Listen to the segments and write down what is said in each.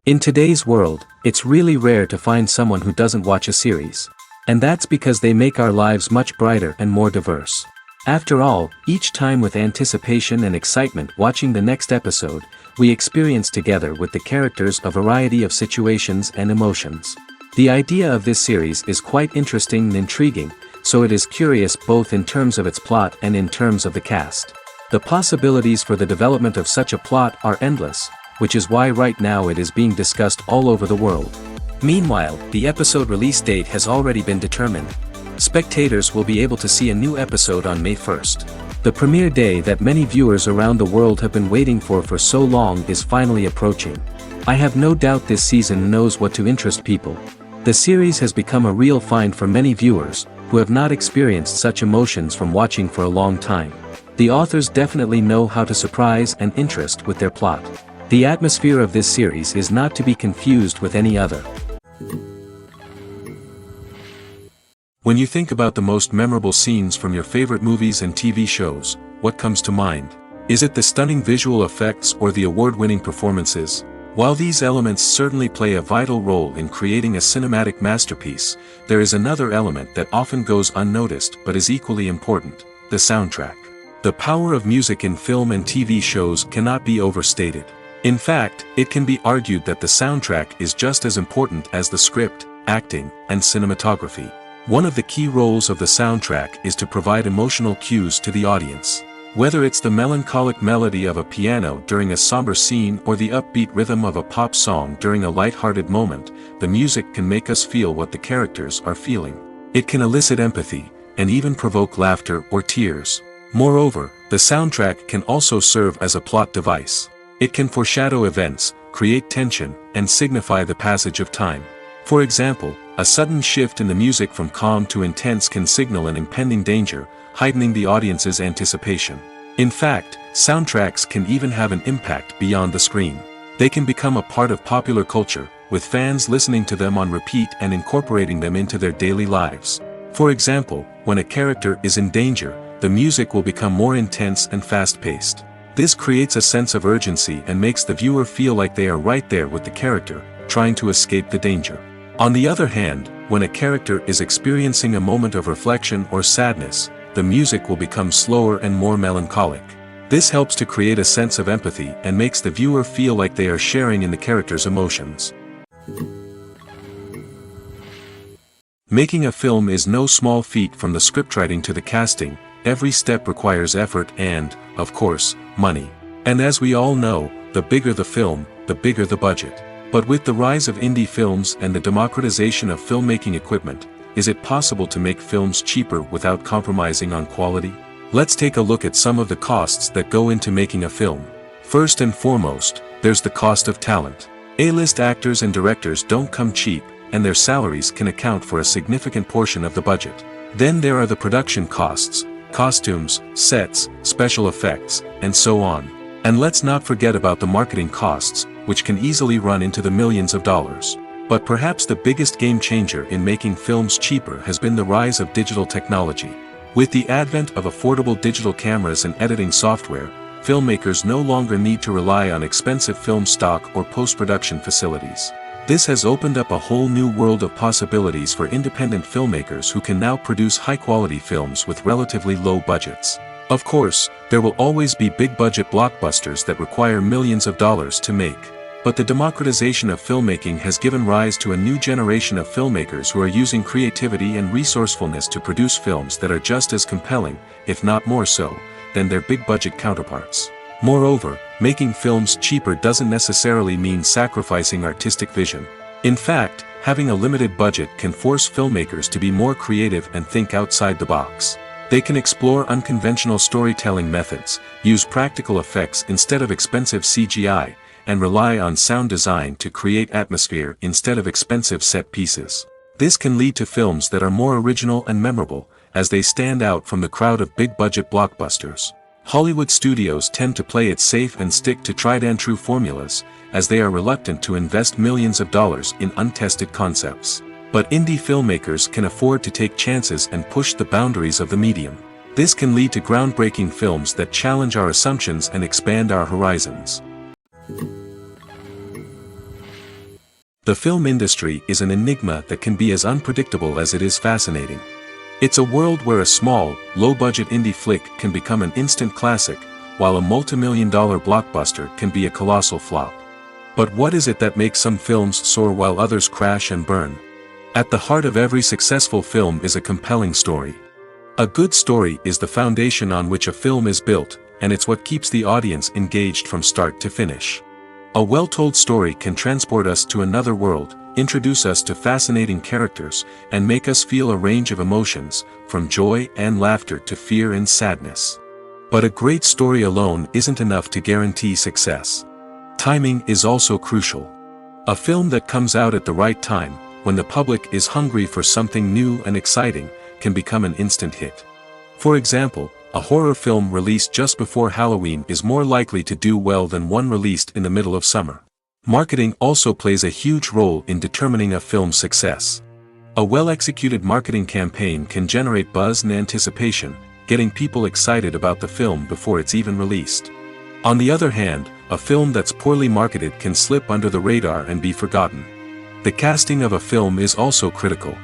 In today's world, it's really rare to find someone who doesn't watch a series. And that's because they make our lives much brighter and more diverse. After all, each time with anticipation and excitement watching the next episode, we experience together with the characters a variety of situations and emotions. The idea of this series is quite interesting and intriguing, so it is curious both in terms of its plot and in terms of the cast. The possibilities for the development of such a plot are endless, which is why right now it is being discussed all over the world. Meanwhile, the episode release date has already been determined. Spectators will be able to see a new episode on May 1st. The premiere day that many viewers around the world have been waiting for so long is finally approaching. I have no doubt this season knows what to interest people. The series has become a real find for many viewers, who have not experienced such emotions from watching for a long time. The authors definitely know how to surprise and interest with their plot. The atmosphere of this series is not to be confused with any other. When you think about the most memorable scenes from your favorite movies and TV shows, what comes to mind? Is it the stunning visual effects or the award-winning performances? While these elements certainly play a vital role in creating a cinematic masterpiece, there is another element that often goes unnoticed but is equally important: the soundtrack. The power of music in film and TV shows cannot be overstated. In fact, it can be argued that the soundtrack is just as important as the script, acting, and cinematography. One of the key roles of the soundtrack is to provide emotional cues to the audience. Whether it's the melancholic melody of a piano during a somber scene or the upbeat rhythm of a pop song during a light-hearted moment, the music can make us feel what the characters are feeling. It can elicit empathy, and even provoke laughter or tears. Moreover, the soundtrack can also serve as a plot device. It can foreshadow events, create tension, and signify the passage of time. For example, a sudden shift in the music from calm to intense can signal an impending danger, heightening the audience's anticipation. In fact, soundtracks can even have an impact beyond the screen. They can become a part of popular culture, with fans listening to them on repeat and incorporating them into their daily lives. For example, when a character is in danger, the music will become more intense and fast-paced. This creates a sense of urgency and makes the viewer feel like they are right there with the character, trying to escape the danger. On the other hand, when a character is experiencing a moment of reflection or sadness, the music will become slower and more melancholic. This helps to create a sense of empathy and makes the viewer feel like they are sharing in the character's emotions. Making a film is no small feat. From the scriptwriting to the casting, every step requires effort and, of course, money. And as we all know, the bigger the film, the bigger the budget. But with the rise of indie films and the democratization of filmmaking equipment, is it possible to make films cheaper without compromising on quality? Let's take a look at some of the costs that go into making a film. First and foremost, there's the cost of talent. A-list actors and directors don't come cheap, and their salaries can account for a significant portion of the budget. Then there are the production costs: costumes, sets, special effects, and so on. And let's not forget about the marketing costs, which can easily run into the millions of dollars. But perhaps the biggest game changer in making films cheaper has been the rise of digital technology. With the advent of affordable digital cameras and editing software, filmmakers no longer need to rely on expensive film stock or post-production facilities. This has opened up a whole new world of possibilities for independent filmmakers who can now produce high-quality films with relatively low budgets. Of course, there will always be big-budget blockbusters that require millions of dollars to make. But the democratization of filmmaking has given rise to a new generation of filmmakers who are using creativity and resourcefulness to produce films that are just as compelling, if not more so, than their big-budget counterparts. Moreover, making films cheaper doesn't necessarily mean sacrificing artistic vision. In fact, having a limited budget can force filmmakers to be more creative and think outside the box. They can explore unconventional storytelling methods, use practical effects instead of expensive CGI, and rely on sound design to create atmosphere instead of expensive set pieces. This can lead to films that are more original and memorable, as they stand out from the crowd of big-budget blockbusters. Hollywood studios tend to play it safe and stick to tried-and-true formulas, as they are reluctant to invest millions of dollars in untested concepts. But indie filmmakers can afford to take chances and push the boundaries of the medium. This can lead to groundbreaking films that challenge our assumptions and expand our horizons. The film industry is an enigma that can be as unpredictable as it is fascinating. It's a world where a small, low-budget indie flick can become an instant classic, while a multi-million-dollar blockbuster can be a colossal flop. But what is it that makes some films soar while others crash and burn? At the heart of every successful film is a compelling story. A good story is the foundation on which a film is built, and it's what keeps the audience engaged from start to finish. A well-told story can transport us to another world, introduce us to fascinating characters, and make us feel a range of emotions, from joy and laughter to fear and sadness. But a great story alone isn't enough to guarantee success. Timing is also crucial. A film that comes out at the right time, when the public is hungry for something new and exciting, can become an instant hit. For example, a horror film released just before Halloween is more likely to do well than one released in the middle of summer. Marketing also plays a huge role in determining a film's success. A well-executed marketing campaign can generate buzz and anticipation, getting people excited about the film before it's even released. On the other hand, a film that's poorly marketed can slip under the radar and be forgotten. The casting of a film is also critical.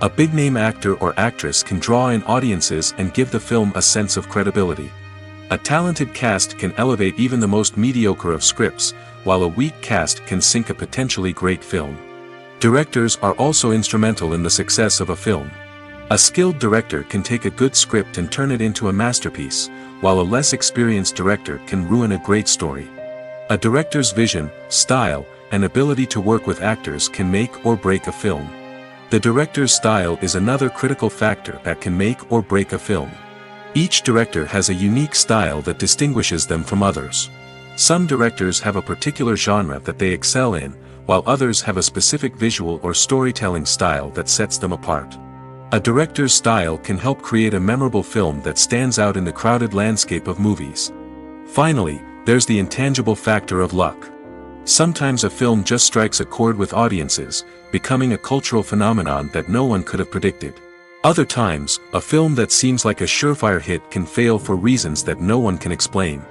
A big-name actor or actress can draw in audiences and give the film a sense of credibility. A talented cast can elevate even the most mediocre of scripts, while a weak cast can sink a potentially great film. Directors are also instrumental in the success of a film. A skilled director can take a good script and turn it into a masterpiece, while a less experienced director can ruin a great story. A director's vision, style, and ability to work with actors can make or break a film. The director's style is another critical factor that can make or break a film. Each director has a unique style that distinguishes them from others. Some directors have a particular genre that they excel in, while others have a specific visual or storytelling style that sets them apart. A director's style can help create a memorable film that stands out in the crowded landscape of movies. Finally, there's the intangible factor of luck. Sometimes a film just strikes a chord with audiences, becoming a cultural phenomenon that no one could have predicted. Other times, a film that seems like a surefire hit can fail for reasons that no one can explain.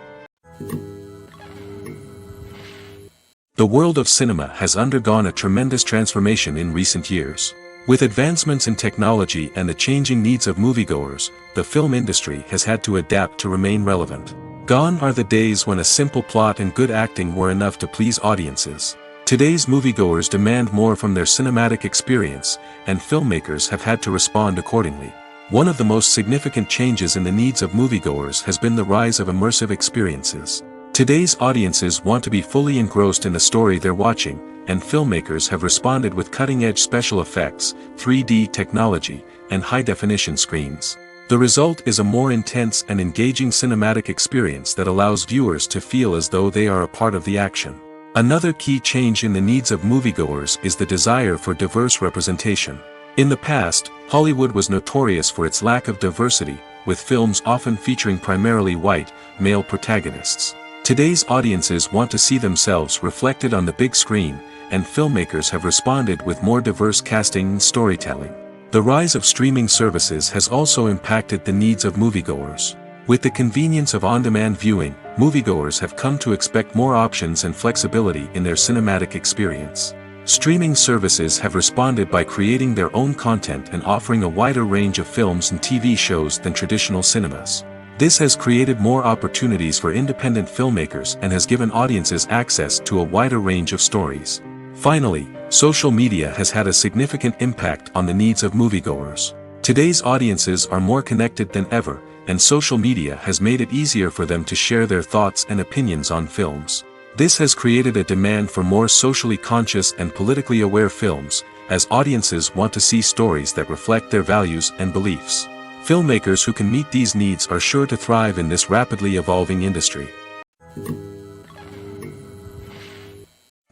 The world of cinema has undergone a tremendous transformation in recent years. With advancements in technology and the changing needs of moviegoers, the film industry has had to adapt to remain relevant. Gone are the days when a simple plot and good acting were enough to please audiences. Today's moviegoers demand more from their cinematic experience, and filmmakers have had to respond accordingly. One of the most significant changes in the needs of moviegoers has been the rise of immersive experiences. Today's audiences want to be fully engrossed in the story they're watching, and filmmakers have responded with cutting-edge special effects, 3D technology, and high-definition screens. The result is a more intense and engaging cinematic experience that allows viewers to feel as though they are a part of the action. Another key change in the needs of moviegoers is the desire for diverse representation. In the past, Hollywood was notorious for its lack of diversity, with films often featuring primarily white, male protagonists. Today's audiences want to see themselves reflected on the big screen, and filmmakers have responded with more diverse casting and storytelling. The rise of streaming services has also impacted the needs of moviegoers. With the convenience of on-demand viewing, moviegoers have come to expect more options and flexibility in their cinematic experience. Streaming services have responded by creating their own content and offering a wider range of films and TV shows than traditional cinemas. This has created more opportunities for independent filmmakers and has given audiences access to a wider range of stories. Finally, social media has had a significant impact on the needs of moviegoers. Today's audiences are more connected than ever, and social media has made it easier for them to share their thoughts and opinions on films. This has created a demand for more socially conscious and politically aware films, as audiences want to see stories that reflect their values and beliefs. Filmmakers who can meet these needs are sure to thrive in this rapidly evolving industry.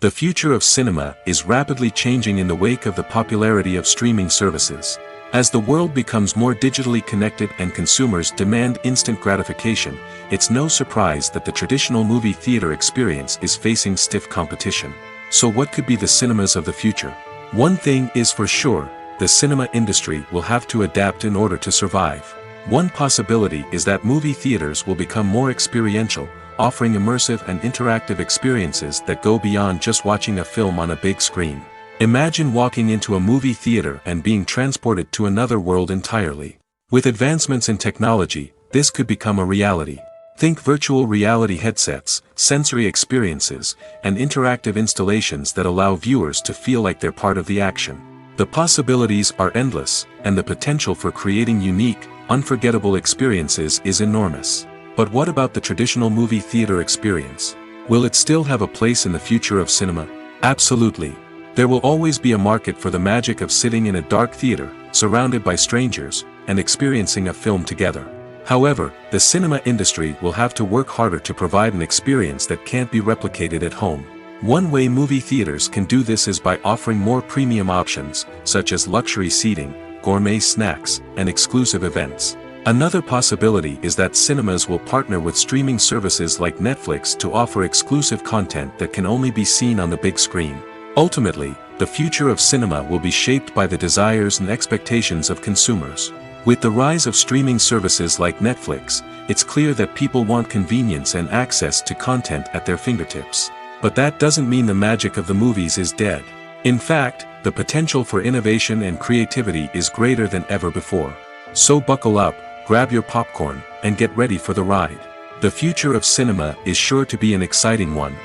The future of cinema is rapidly changing in the wake of the popularity of streaming services. As the world becomes more digitally connected and consumers demand instant gratification, it's no surprise that the traditional movie theater experience is facing stiff competition. So what could be the cinemas of the future? One thing is for sure, the cinema industry will have to adapt in order to survive. One possibility is that movie theaters will become more experiential, offering immersive and interactive experiences that go beyond just watching a film on a big screen. Imagine walking into a movie theater and being transported to another world entirely. With advancements in technology, this could become a reality. Think virtual reality headsets, sensory experiences, and interactive installations that allow viewers to feel like they're part of the action. The possibilities are endless, and the potential for creating unique, unforgettable experiences is enormous. But what about the traditional movie theater experience? Will it still have a place in the future of cinema? Absolutely. There will always be a market for the magic of sitting in a dark theater, surrounded by strangers, and experiencing a film together. However, the cinema industry will have to work harder to provide an experience that can't be replicated at home. One way movie theaters can do this is by offering more premium options, such as luxury seating, gourmet snacks, and exclusive events. Another possibility is that cinemas will partner with streaming services like Netflix to offer exclusive content that can only be seen on the big screen. Ultimately, the future of cinema will be shaped by the desires and expectations of consumers. With the rise of streaming services like Netflix, it's clear that people want convenience and access to content at their fingertips. But that doesn't mean the magic of the movies is dead. In fact, the potential for innovation and creativity is greater than ever before. So buckle up, grab your popcorn, and get ready for the ride. The future of cinema is sure to be an exciting one.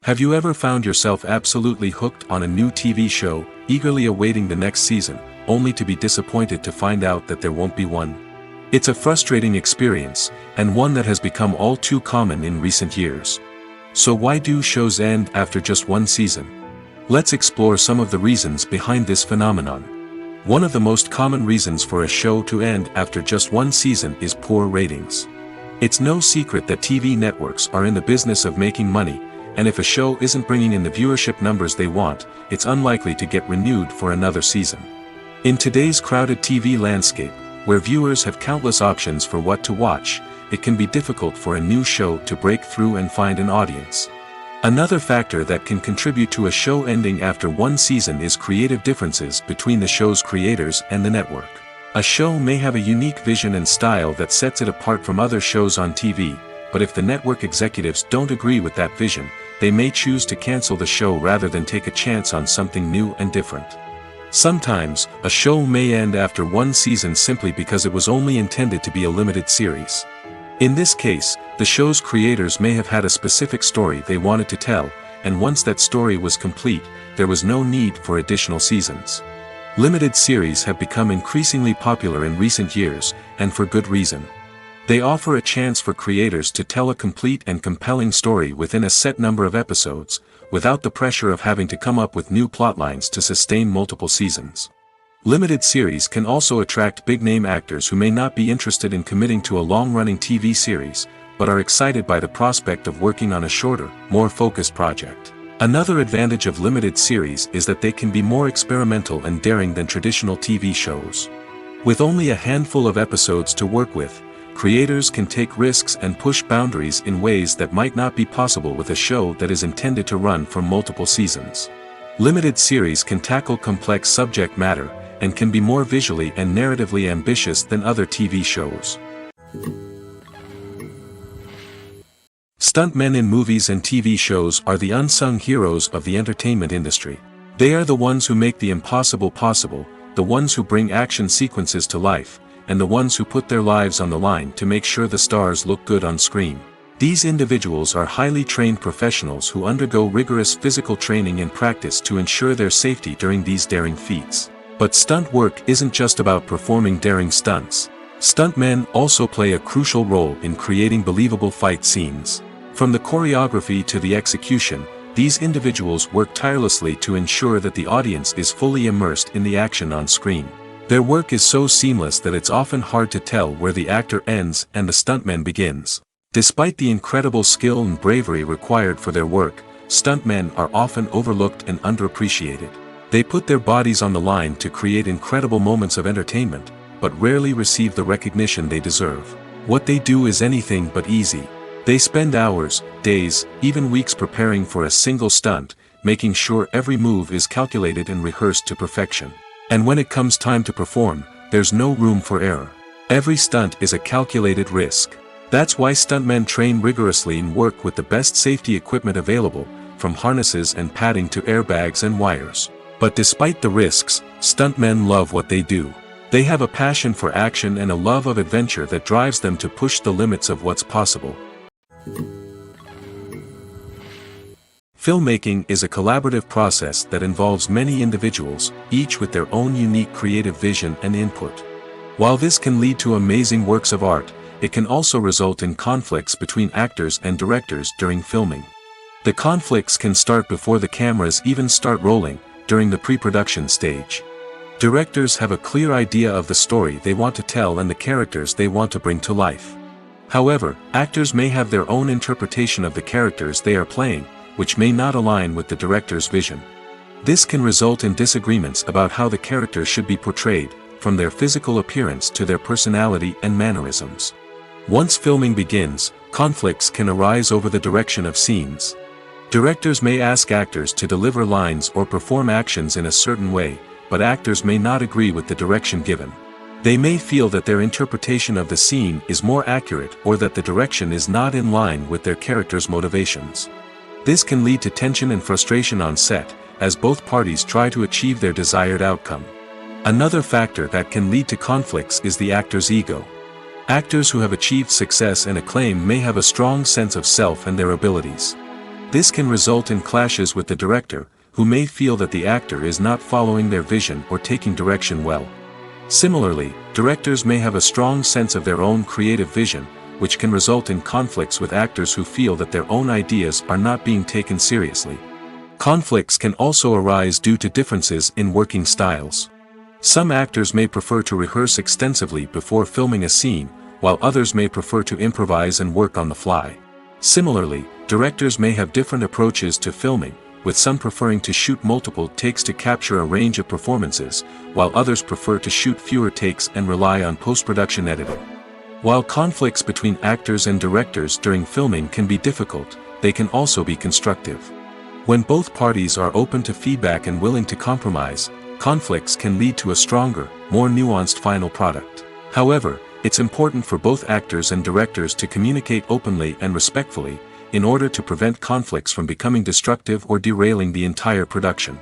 Have you ever found yourself absolutely hooked on a new TV show, eagerly awaiting the next season, only to be disappointed to find out that there won't be one? It's a frustrating experience, and one that has become all too common in recent years. So why do shows end after just one season? Let's explore some of the reasons behind this phenomenon. One of the most common reasons for a show to end after just one season is poor ratings. It's no secret that TV networks are in the business of making money, and if a show isn't bringing in the viewership numbers they want, it's unlikely to get renewed for another season. In today's crowded TV landscape, where viewers have countless options for what to watch, it can be difficult for a new show to break through and find an audience. Another factor that can contribute to a show ending after one season is creative differences between the show's creators and the network. A show may have a unique vision and style that sets it apart from other shows on TV, but if the network executives don't agree with that vision, they may choose to cancel the show rather than take a chance on something new and different. Sometimes, a show may end after one season simply because it was only intended to be a limited series. In this case, the show's creators may have had a specific story they wanted to tell, and once that story was complete, there was no need for additional seasons. Limited series have become increasingly popular in recent years, and for good reason. They offer a chance for creators to tell a complete and compelling story within a set number of episodes, without the pressure of having to come up with new plotlines to sustain multiple seasons. Limited series can also attract big-name actors who may not be interested in committing to a long-running TV series, but are excited by the prospect of working on a shorter, more focused project. Another advantage of limited series is that they can be more experimental and daring than traditional TV shows. With only a handful of episodes to work with, creators can take risks and push boundaries in ways that might not be possible with a show that is intended to run for multiple seasons. Limited series can tackle complex subject matter, and can be more visually and narratively ambitious than other TV shows. Stuntmen in movies and TV shows are the unsung heroes of the entertainment industry. They are the ones who make the impossible possible, the ones who bring action sequences to life, and the ones who put their lives on the line to make sure the stars look good on screen. These individuals are highly trained professionals who undergo rigorous physical training and practice to ensure their safety during these daring feats. But stunt work isn't just about performing daring stunts. Stuntmen also play a crucial role in creating believable fight scenes. From the choreography to the execution, these individuals work tirelessly to ensure that the audience is fully immersed in the action on screen. Their work is so seamless that it's often hard to tell where the actor ends and the stuntman begins. Despite the incredible skill and bravery required for their work, stuntmen are often overlooked and underappreciated. They put their bodies on the line to create incredible moments of entertainment, but rarely receive the recognition they deserve. What they do is anything but easy. They spend hours, days, even weeks preparing for a single stunt, making sure every move is calculated and rehearsed to perfection. And when it comes time to perform, there's no room for error. Every stunt is a calculated risk. That's why stuntmen train rigorously and work with the best safety equipment available, from harnesses and padding to airbags and wires. But despite the risks, stuntmen love what they do. They have a passion for action and a love of adventure that drives them to push the limits of what's possible. Filmmaking is a collaborative process that involves many individuals, each with their own unique creative vision and input. While this can lead to amazing works of art, it can also result in conflicts between actors and directors during filming. The conflicts can start before the cameras even start rolling, during the pre-production stage. Directors have a clear idea of the story they want to tell and the characters they want to bring to life. However, actors may have their own interpretation of the characters they are playing, which may not align with the director's vision. This can result in disagreements about how the characters should be portrayed, from their physical appearance to their personality and mannerisms. Once filming begins, conflicts can arise over the direction of scenes. Directors may ask actors to deliver lines or perform actions in a certain way, but actors may not agree with the direction given. They may feel that their interpretation of the scene is more accurate or that the direction is not in line with their character's motivations. This can lead to tension and frustration on set, as both parties try to achieve their desired outcome. Another factor that can lead to conflicts is the actor's ego. Actors who have achieved success and acclaim may have a strong sense of self and their abilities. This can result in clashes with the director, who may feel that the actor is not following their vision or taking direction well. Similarly, directors may have a strong sense of their own creative vision, which can result in conflicts with actors who feel that their own ideas are not being taken seriously. Conflicts can also arise due to differences in working styles. Some actors may prefer to rehearse extensively before filming a scene, while others may prefer to improvise and work on the fly. Similarly, directors may have different approaches to filming, with some preferring to shoot multiple takes to capture a range of performances, while others prefer to shoot fewer takes and rely on post-production editing. While conflicts between actors and directors during filming can be difficult, they can also be constructive. When both parties are open to feedback and willing to compromise, conflicts can lead to a stronger, more nuanced final product. However, it's important for both actors and directors to communicate openly and respectfully, in order to prevent conflicts from becoming destructive or derailing the entire production.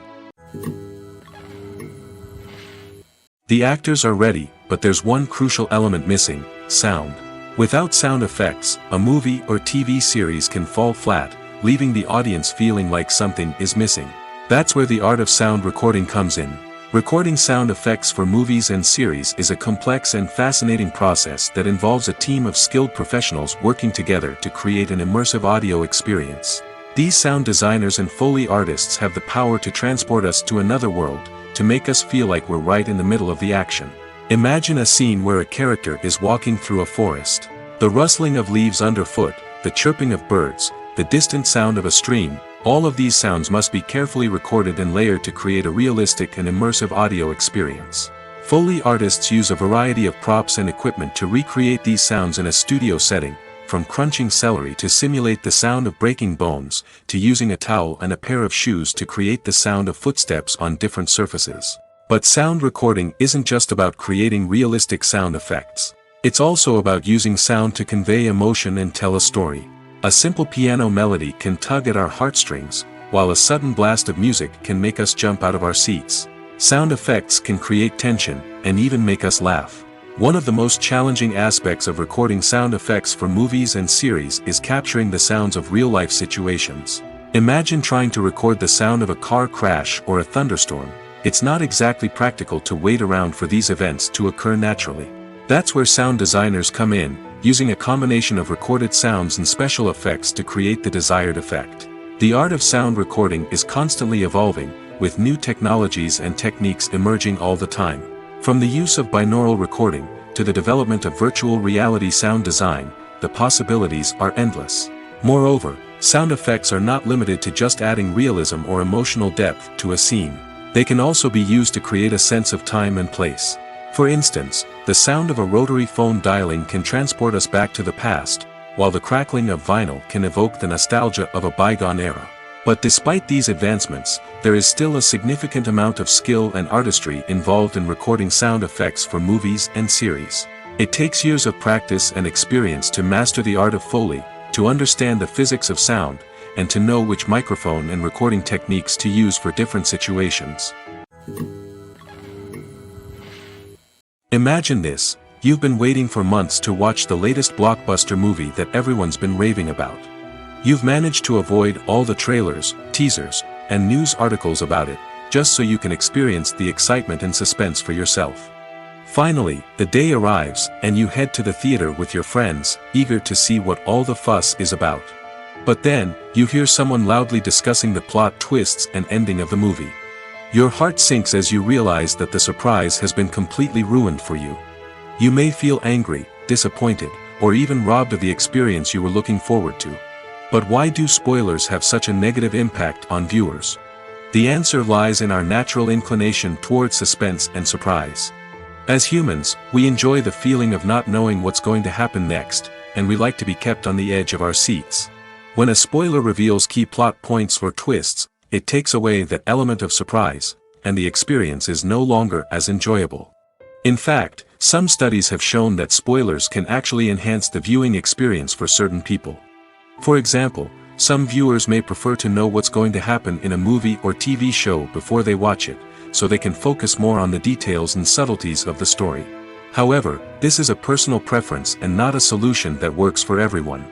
The actors are ready, but there's one crucial element missing: sound. Without sound effects, a movie or TV series can fall flat, leaving the audience feeling like something is missing. That's where the art of sound recording comes in. Recording sound effects for movies and series is a complex and fascinating process that involves a team of skilled professionals working together to create an immersive audio experience. These sound designers and Foley artists have the power to transport us to another world, to make us feel like we're right in the middle of the action. Imagine a scene where a character is walking through a forest. The rustling of leaves underfoot, the chirping of birds, the distant sound of a stream, all of these sounds must be carefully recorded and layered to create a realistic and immersive audio experience. Foley artists use a variety of props and equipment to recreate these sounds in a studio setting, from crunching celery to simulate the sound of breaking bones, to using a towel and a pair of shoes to create the sound of footsteps on different surfaces. But sound recording isn't just about creating realistic sound effects. It's also about using sound to convey emotion and tell a story. A simple piano melody can tug at our heartstrings, while a sudden blast of music can make us jump out of our seats. Sound effects can create tension, and even make us laugh. One of the most challenging aspects of recording sound effects for movies and series is capturing the sounds of real-life situations. Imagine trying to record the sound of a car crash or a thunderstorm. It's not exactly practical to wait around for these events to occur naturally. That's where sound designers come in, using a combination of recorded sounds and special effects to create the desired effect. The art of sound recording is constantly evolving, with new technologies and techniques emerging all the time. From the use of binaural recording, to the development of virtual reality sound design, the possibilities are endless. Moreover, sound effects are not limited to just adding realism or emotional depth to a scene. They can also be used to create a sense of time and place. For instance, the sound of a rotary phone dialing can transport us back to the past, while the crackling of vinyl can evoke the nostalgia of a bygone era. But despite these advancements, there is still a significant amount of skill and artistry involved in recording sound effects for movies and series. It takes years of practice and experience to master the art of Foley, to understand the physics of sound, and to know which microphone and recording techniques to use for different situations. Imagine this: you've been waiting for months to watch the latest blockbuster movie that everyone's been raving about. You've managed to avoid all the trailers, teasers, and news articles about it, just so you can experience the excitement and suspense for yourself. Finally, the day arrives, and you head to the theater with your friends, eager to see what all the fuss is about. But then, you hear someone loudly discussing the plot twists and ending of the movie. Your heart sinks as you realize that the surprise has been completely ruined for you. You may feel angry, disappointed, or even robbed of the experience you were looking forward to. But why do spoilers have such a negative impact on viewers? The answer lies in our natural inclination towards suspense and surprise. As humans, we enjoy the feeling of not knowing what's going to happen next, and we like to be kept on the edge of our seats. When a spoiler reveals key plot points or twists, it takes away that element of surprise, and the experience is no longer as enjoyable. In fact, some studies have shown that spoilers can actually enhance the viewing experience for certain people. For example, some viewers may prefer to know what's going to happen in a movie or TV show before they watch it, so they can focus more on the details and subtleties of the story. However, this is a personal preference and not a solution that works for everyone.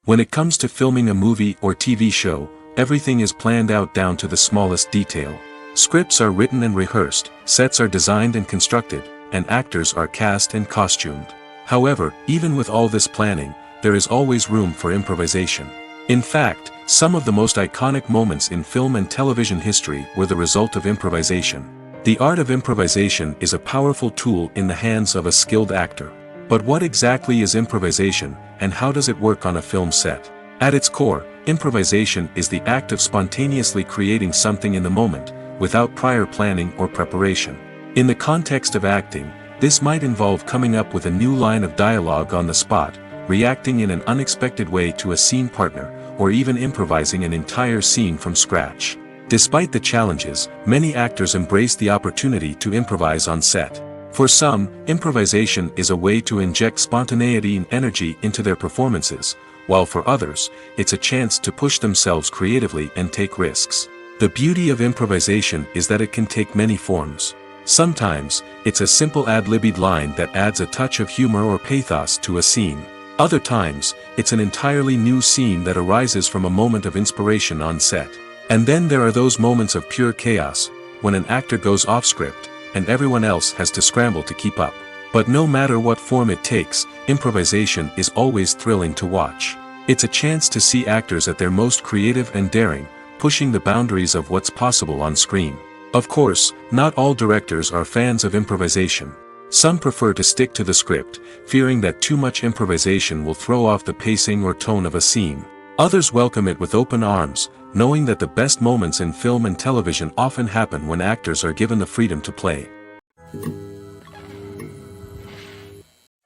When it comes to filming a movie or TV show, everything is planned out down to the smallest detail. Scripts are written and rehearsed, sets are designed and constructed, and actors are cast and costumed. However, even with all this planning, there is always room for improvisation. In fact, some of the most iconic moments in film and television history were the result of improvisation. The art of improvisation is a powerful tool in the hands of a skilled actor. But what exactly is improvisation, and how does it work on a film set? At its core, improvisation is the act of spontaneously creating something in the moment, without prior planning or preparation. In the context of acting, this might involve coming up with a new line of dialogue on the spot, reacting in an unexpected way to a scene partner, or even improvising an entire scene from scratch. Despite the challenges, many actors embrace the opportunity to improvise on set. For some, improvisation is a way to inject spontaneity and energy into their performances, while for others, it's a chance to push themselves creatively and take risks. The beauty of improvisation is that it can take many forms. Sometimes, it's a simple ad-libbed line that adds a touch of humor or pathos to a scene. Other times, it's an entirely new scene that arises from a moment of inspiration on set. And then there are those moments of pure chaos, when an actor goes off script, and everyone else has to scramble to keep up. But no matter what form it takes, improvisation is always thrilling to watch. It's a chance to see actors at their most creative and daring, pushing the boundaries of what's possible on screen. Of course, not all directors are fans of improvisation. Some prefer to stick to the script, fearing that too much improvisation will throw off the pacing or tone of a scene. Others welcome it with open arms, knowing that the best moments in film and television often happen when actors are given the freedom to play.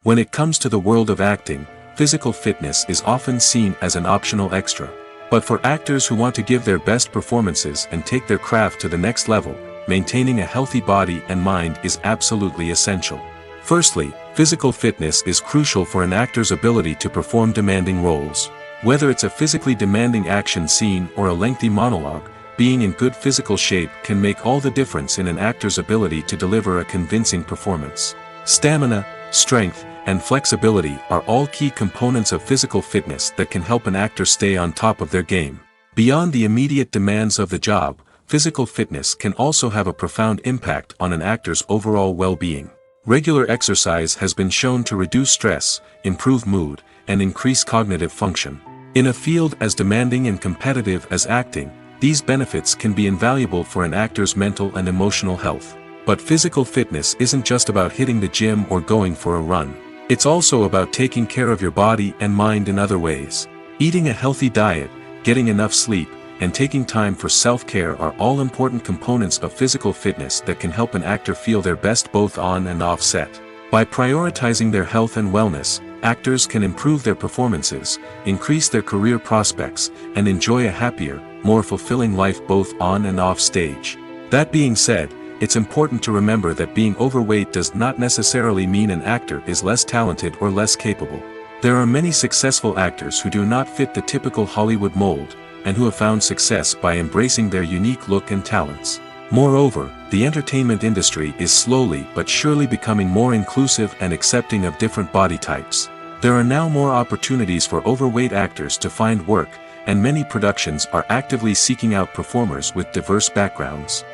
When it comes to the world of acting, physical fitness is often seen as an optional extra. But for actors who want to give their best performances and take their craft to the next level, maintaining a healthy body and mind is absolutely essential. Firstly, physical fitness is crucial for an actor's ability to perform demanding roles. Whether it's a physically demanding action scene or a lengthy monologue, being in good physical shape can make all the difference in an actor's ability to deliver a convincing performance. Stamina, strength, and flexibility are all key components of physical fitness that can help an actor stay on top of their game. Beyond the immediate demands of the job, physical fitness can also have a profound impact on an actor's overall well-being. Regular exercise has been shown to reduce stress, improve mood, and increase cognitive function. In a field as demanding and competitive as acting, these benefits can be invaluable for an actor's mental and emotional health. But physical fitness isn't just about hitting the gym or going for a run. It's also about taking care of your body and mind in other ways. Eating a healthy diet, getting enough sleep, and taking time for self-care are all important components of physical fitness that can help an actor feel their best both on and off set. By prioritizing their health and wellness, actors can improve their performances, increase their career prospects, and enjoy a happier, more fulfilling life both on and off stage. That being said, it's important to remember that being overweight does not necessarily mean an actor is less talented or less capable. There are many successful actors who do not fit the typical Hollywood mold, and who have found success by embracing their unique look and talents. Moreover, the entertainment industry is slowly but surely becoming more inclusive and accepting of different body types. There are now more opportunities for overweight actors to find work, and many productions are actively seeking out performers with diverse backgrounds.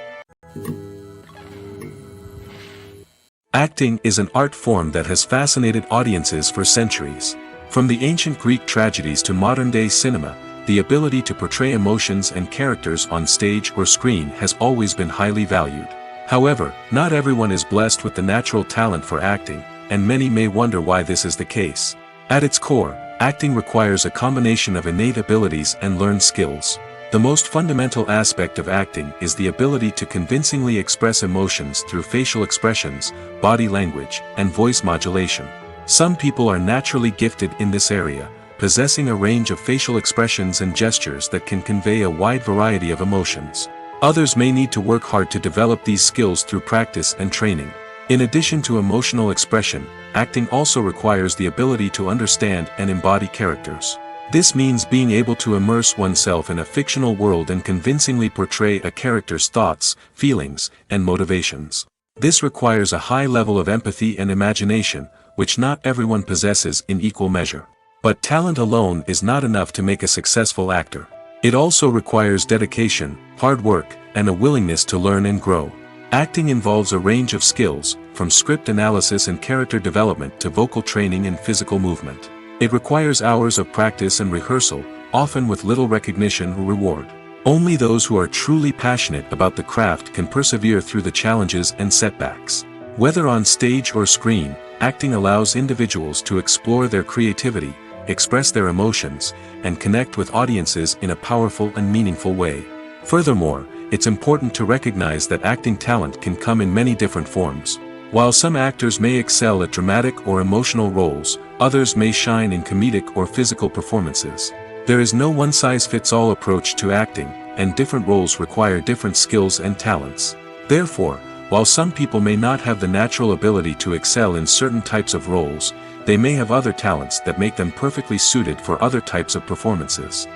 Acting is an art form that has fascinated audiences for centuries. From the ancient Greek tragedies to modern-day cinema, the ability to portray emotions and characters on stage or screen has always been highly valued. However, not everyone is blessed with the natural talent for acting, and many may wonder why this is the case. At its core, acting requires a combination of innate abilities and learned skills. The most fundamental aspect of acting is the ability to convincingly express emotions through facial expressions, body language, and voice modulation. Some people are naturally gifted in this area, possessing a range of facial expressions and gestures that can convey a wide variety of emotions. Others may need to work hard to develop these skills through practice and training. In addition to emotional expression, acting also requires the ability to understand and embody characters. This means being able to immerse oneself in a fictional world and convincingly portray a character's thoughts, feelings, and motivations. This requires a high level of empathy and imagination, which not everyone possesses in equal measure. But talent alone is not enough to make a successful actor. It also requires dedication, hard work, and a willingness to learn and grow. Acting involves a range of skills, from script analysis and character development to vocal training and physical movement. It requires hours of practice and rehearsal, often with little recognition or reward. Only those who are truly passionate about the craft can persevere through the challenges and setbacks. Whether on stage or screen, acting allows individuals to explore their creativity, express their emotions, and connect with audiences in a powerful and meaningful way. Furthermore, it's important to recognize that acting talent can come in many different forms. While some actors may excel at dramatic or emotional roles, others may shine in comedic or physical performances. There is no one-size-fits-all approach to acting, and different roles require different skills and talents. Therefore, while some people may not have the natural ability to excel in certain types of roles, they may have other talents that make them perfectly suited for other types of performances.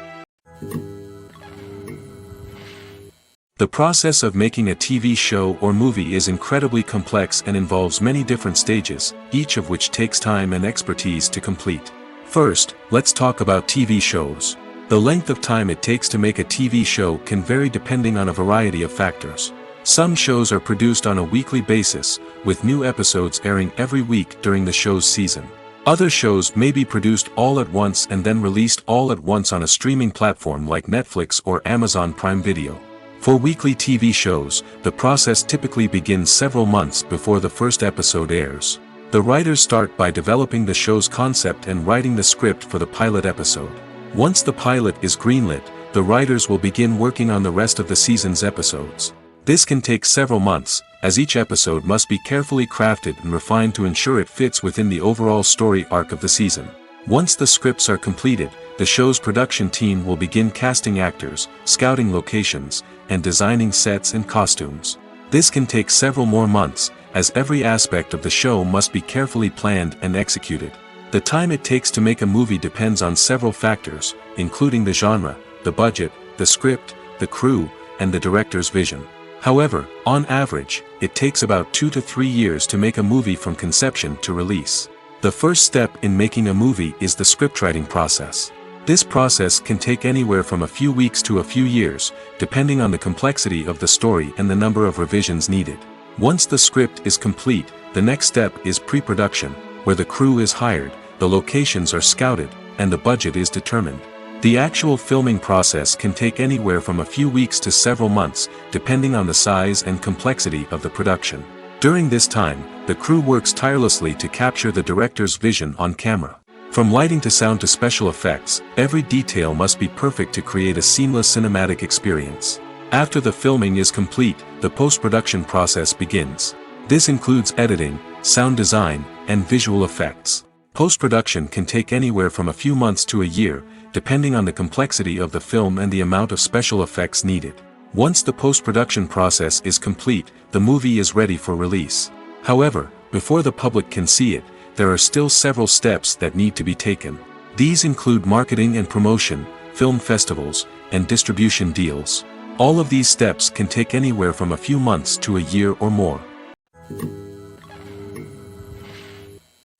The process of making a TV show or movie is incredibly complex and involves many different stages, each of which takes time and expertise to complete. First, let's talk about TV shows. The length of time it takes to make a TV show can vary depending on a variety of factors. Some shows are produced on a weekly basis, with new episodes airing every week during the show's season. Other shows may be produced all at once and then released all at once on a streaming platform like Netflix or Amazon Prime Video. For weekly TV shows, the process typically begins several months before the first episode airs. The writers start by developing the show's concept and writing the script for the pilot episode. Once the pilot is greenlit, the writers will begin working on the rest of the season's episodes. This can take several months, as each episode must be carefully crafted and refined to ensure it fits within the overall story arc of the season. Once the scripts are completed, the show's production team will begin casting actors, scouting locations, and designing sets and costumes. This can take several more months, as every aspect of the show must be carefully planned and executed. The time it takes to make a movie depends on several factors, including the genre, the budget, the script, the crew, and the director's vision. However, on average, it takes about 2 to 3 years to make a movie from conception to release. The first step in making a movie is the scriptwriting process. This process can take anywhere from a few weeks to a few years, depending on the complexity of the story and the number of revisions needed. Once the script is complete, the next step is pre-production, where the crew is hired, the locations are scouted, and the budget is determined. The actual filming process can take anywhere from a few weeks to several months, depending on the size and complexity of the production. During this time, the crew works tirelessly to capture the director's vision on camera. From lighting to sound to special effects, every detail must be perfect to create a seamless cinematic experience. After the filming is complete, the post-production process begins. This includes editing, sound design, and visual effects. Post-production can take anywhere from a few months to a year, depending on the complexity of the film and the amount of special effects needed. Once the post-production process is complete, the movie is ready for release. However, before the public can see it, there are still several steps that need to be taken. These include marketing and promotion, film festivals, and distribution deals. All of these steps can take anywhere from a few months to a year or more.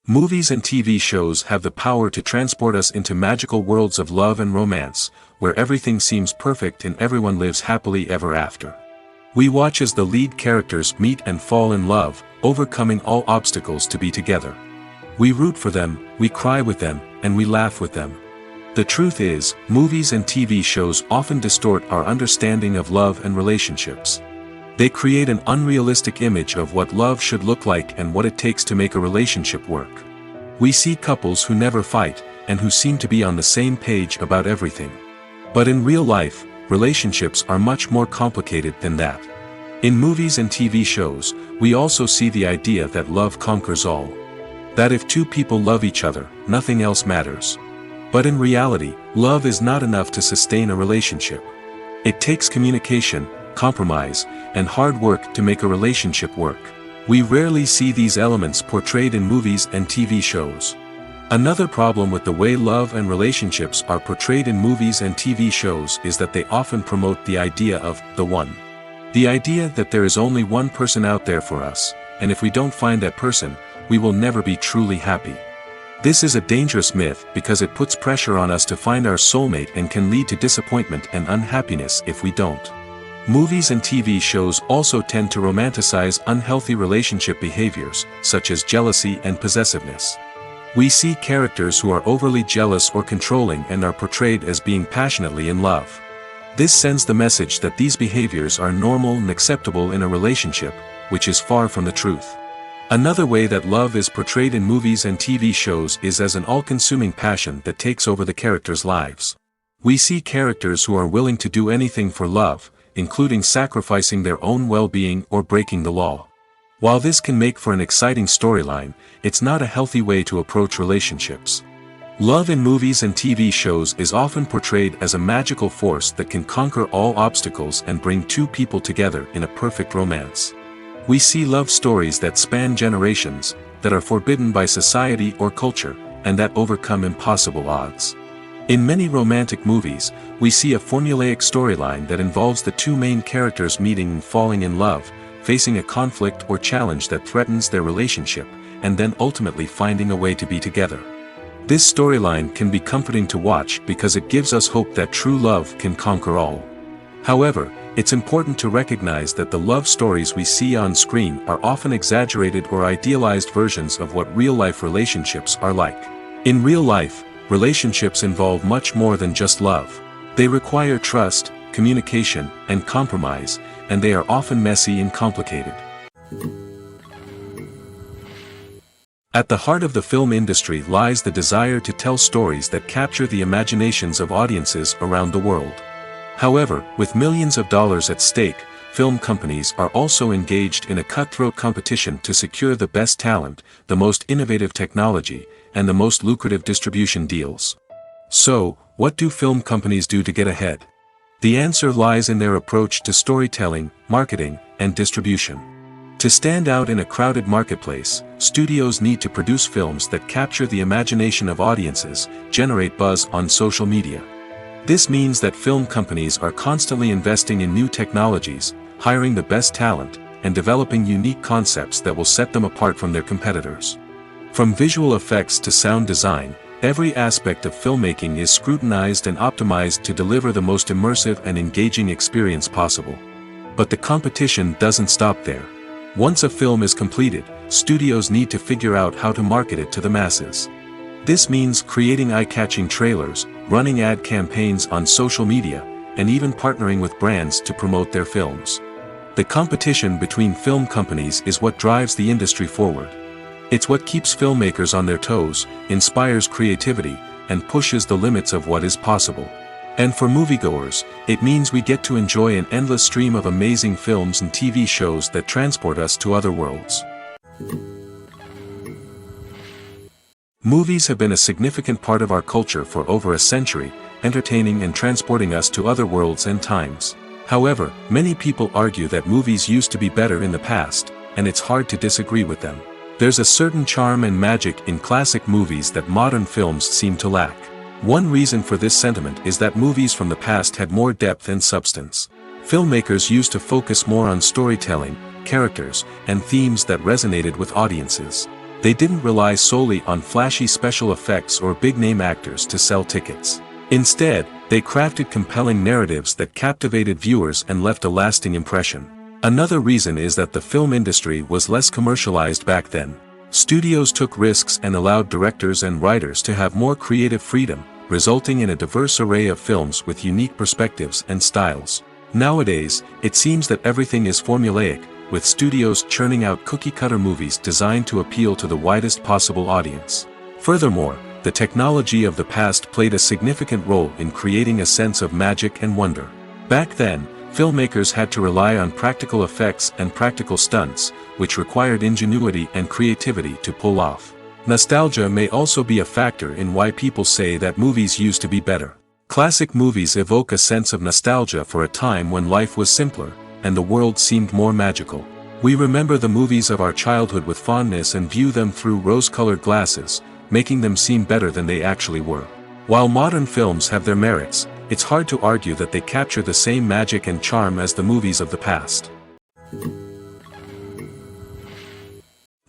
Movies and TV shows have the power to transport us into magical worlds of love and romance, where everything seems perfect and everyone lives happily ever after. We watch as the lead characters meet and fall in love, overcoming all obstacles to be together. We root for them, we cry with them, and we laugh with them. The truth is, movies and TV shows often distort our understanding of love and relationships. They create an unrealistic image of what love should look like and what it takes to make a relationship work. We see couples who never fight, and who seem to be on the same page about everything. But in real life, relationships are much more complicated than that. In movies and TV shows, we also see the idea that love conquers all. That if two people love each other, nothing else matters. But in reality, love is not enough to sustain a relationship. It takes communication, compromise, and hard work to make a relationship work. We rarely see these elements portrayed in movies and TV shows. Another problem with the way love and relationships are portrayed in movies and TV shows is that they often promote the idea of the one. The idea that there is only one person out there for us, and if we don't find that person, we will never be truly happy. This is a dangerous myth because it puts pressure on us to find our soulmate and can lead to disappointment and unhappiness if we don't. Movies and TV shows also tend to romanticize unhealthy relationship behaviors, such as jealousy and possessiveness. We see characters who are overly jealous or controlling and are portrayed as being passionately in love. This sends the message that these behaviors are normal and acceptable in a relationship, which is far from the truth. Another way that love is portrayed in movies and TV shows is as an all-consuming passion that takes over the characters' lives. We see characters who are willing to do anything for love, including sacrificing their own well-being or breaking the law. While this can make for an exciting storyline, it's not a healthy way to approach relationships. Love in movies and TV shows is often portrayed as a magical force that can conquer all obstacles and bring two people together in a perfect romance. We see love stories that span generations, that are forbidden by society or culture, and that overcome impossible odds. In many romantic movies, we see a formulaic storyline that involves the two main characters meeting and falling in love, facing a conflict or challenge that threatens their relationship, and then ultimately finding a way to be together. This storyline can be comforting to watch because it gives us hope that true love can conquer all. However, it's important to recognize that the love stories we see on screen are often exaggerated or idealized versions of what real-life relationships are like. In real life, relationships involve much more than just love. They require trust, communication, and compromise, and they are often messy and complicated. At the heart of the film industry lies the desire to tell stories that capture the imaginations of audiences around the world. However, with millions of dollars at stake, film companies are also engaged in a cutthroat competition to secure the best talent, the most innovative technology, and the most lucrative distribution deals. So, what do film companies do to get ahead? The answer lies in their approach to storytelling, marketing, and distribution. To stand out in a crowded marketplace, studios need to produce films that capture the imagination of audiences, generate buzz on social media. This means that film companies are constantly investing in new technologies, hiring the best talent, and developing unique concepts that will set them apart from their competitors. From visual effects to sound design, every aspect of filmmaking is scrutinized and optimized to deliver the most immersive and engaging experience possible. But the competition doesn't stop there. Once a film is completed, studios need to figure out how to market it to the masses. This means creating eye-catching trailers, running ad campaigns on social media, and even partnering with brands to promote their films. The competition between film companies is what drives the industry forward. It's what keeps filmmakers on their toes, inspires creativity, and pushes the limits of what is possible. And for moviegoers, it means we get to enjoy an endless stream of amazing films and TV shows that transport us to other worlds. Movies have been a significant part of our culture for over a century, entertaining and transporting us to other worlds and times. However, many people argue that movies used to be better in the past, and it's hard to disagree with them. There's a certain charm and magic in classic movies that modern films seem to lack. One reason for this sentiment is that movies from the past had more depth and substance. Filmmakers used to focus more on storytelling, characters, and themes that resonated with audiences. They didn't rely solely on flashy special effects or big-name actors to sell tickets. Instead, they crafted compelling narratives that captivated viewers and left a lasting impression. Another reason is that the film industry was less commercialized back then. Studios took risks and allowed directors and writers to have more creative freedom, resulting in a diverse array of films with unique perspectives and styles. Nowadays, it seems that everything is formulaic, with studios churning out cookie-cutter movies designed to appeal to the widest possible audience. Furthermore, the technology of the past played a significant role in creating a sense of magic and wonder. Back then, filmmakers had to rely on practical effects and practical stunts, which required ingenuity and creativity to pull off. Nostalgia may also be a factor in why people say that movies used to be better. Classic movies evoke a sense of nostalgia for a time when life was simpler, and the world seemed more magical. We remember the movies of our childhood with fondness and view them through rose-colored glasses, making them seem better than they actually were. While modern films have their merits, it's hard to argue that they capture the same magic and charm as the movies of the past.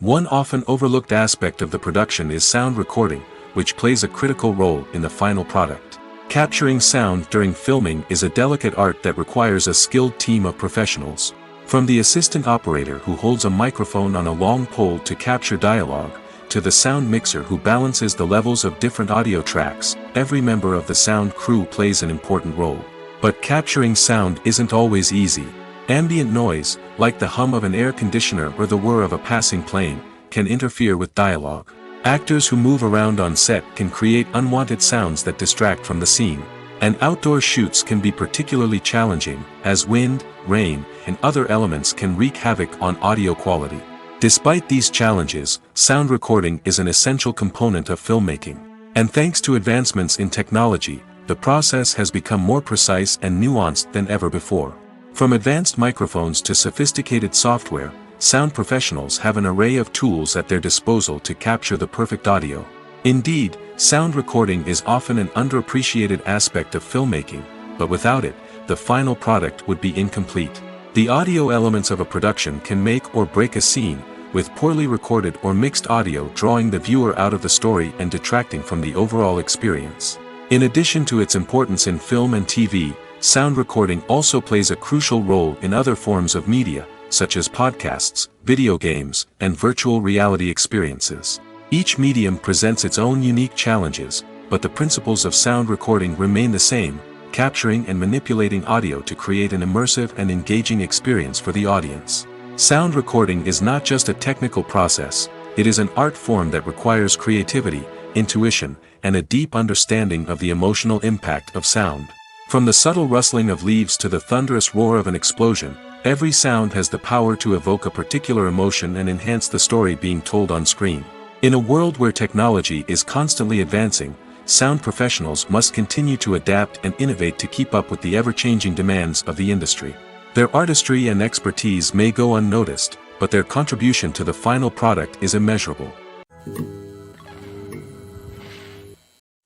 One often overlooked aspect of the production is sound recording, which plays a critical role in the final product. Capturing sound during filming is a delicate art that requires a skilled team of professionals. From the assistant operator who holds a microphone on a long pole to capture dialogue, to the sound mixer who balances the levels of different audio tracks, every member of the sound crew plays an important role. But capturing sound isn't always easy. Ambient noise, like the hum of an air conditioner or the whir of a passing plane, can interfere with dialogue. Actors who move around on set can create unwanted sounds that distract from the scene. And outdoor shoots can be particularly challenging, as wind, rain, and other elements can wreak havoc on audio quality. Despite these challenges, sound recording is an essential component of filmmaking. And thanks to advancements in technology, the process has become more precise and nuanced than ever before. From advanced microphones to sophisticated software, sound professionals have an array of tools at their disposal to capture the perfect audio. Indeed, sound recording is often an underappreciated aspect of filmmaking, but without it, the final product would be incomplete. The audio elements of a production can make or break a scene, with poorly recorded or mixed audio drawing the viewer out of the story and detracting from the overall experience. In addition to its importance in film and TV, sound recording also plays a crucial role in other forms of media, such as podcasts, video games, and virtual reality experiences. Each medium presents its own unique challenges, but the principles of sound recording remain the same: capturing and manipulating audio to create an immersive and engaging experience for the audience. Sound recording is not just a technical process, it is an art form that requires creativity, intuition, and a deep understanding of the emotional impact of sound. From the subtle rustling of leaves to the thunderous roar of an explosion, every sound has the power to evoke a particular emotion and enhance the story being told on screen. In a world where technology is constantly advancing, sound professionals must continue to adapt and innovate to keep up with the ever-changing demands of the industry. Their artistry and expertise may go unnoticed, but their contribution to the final product is immeasurable.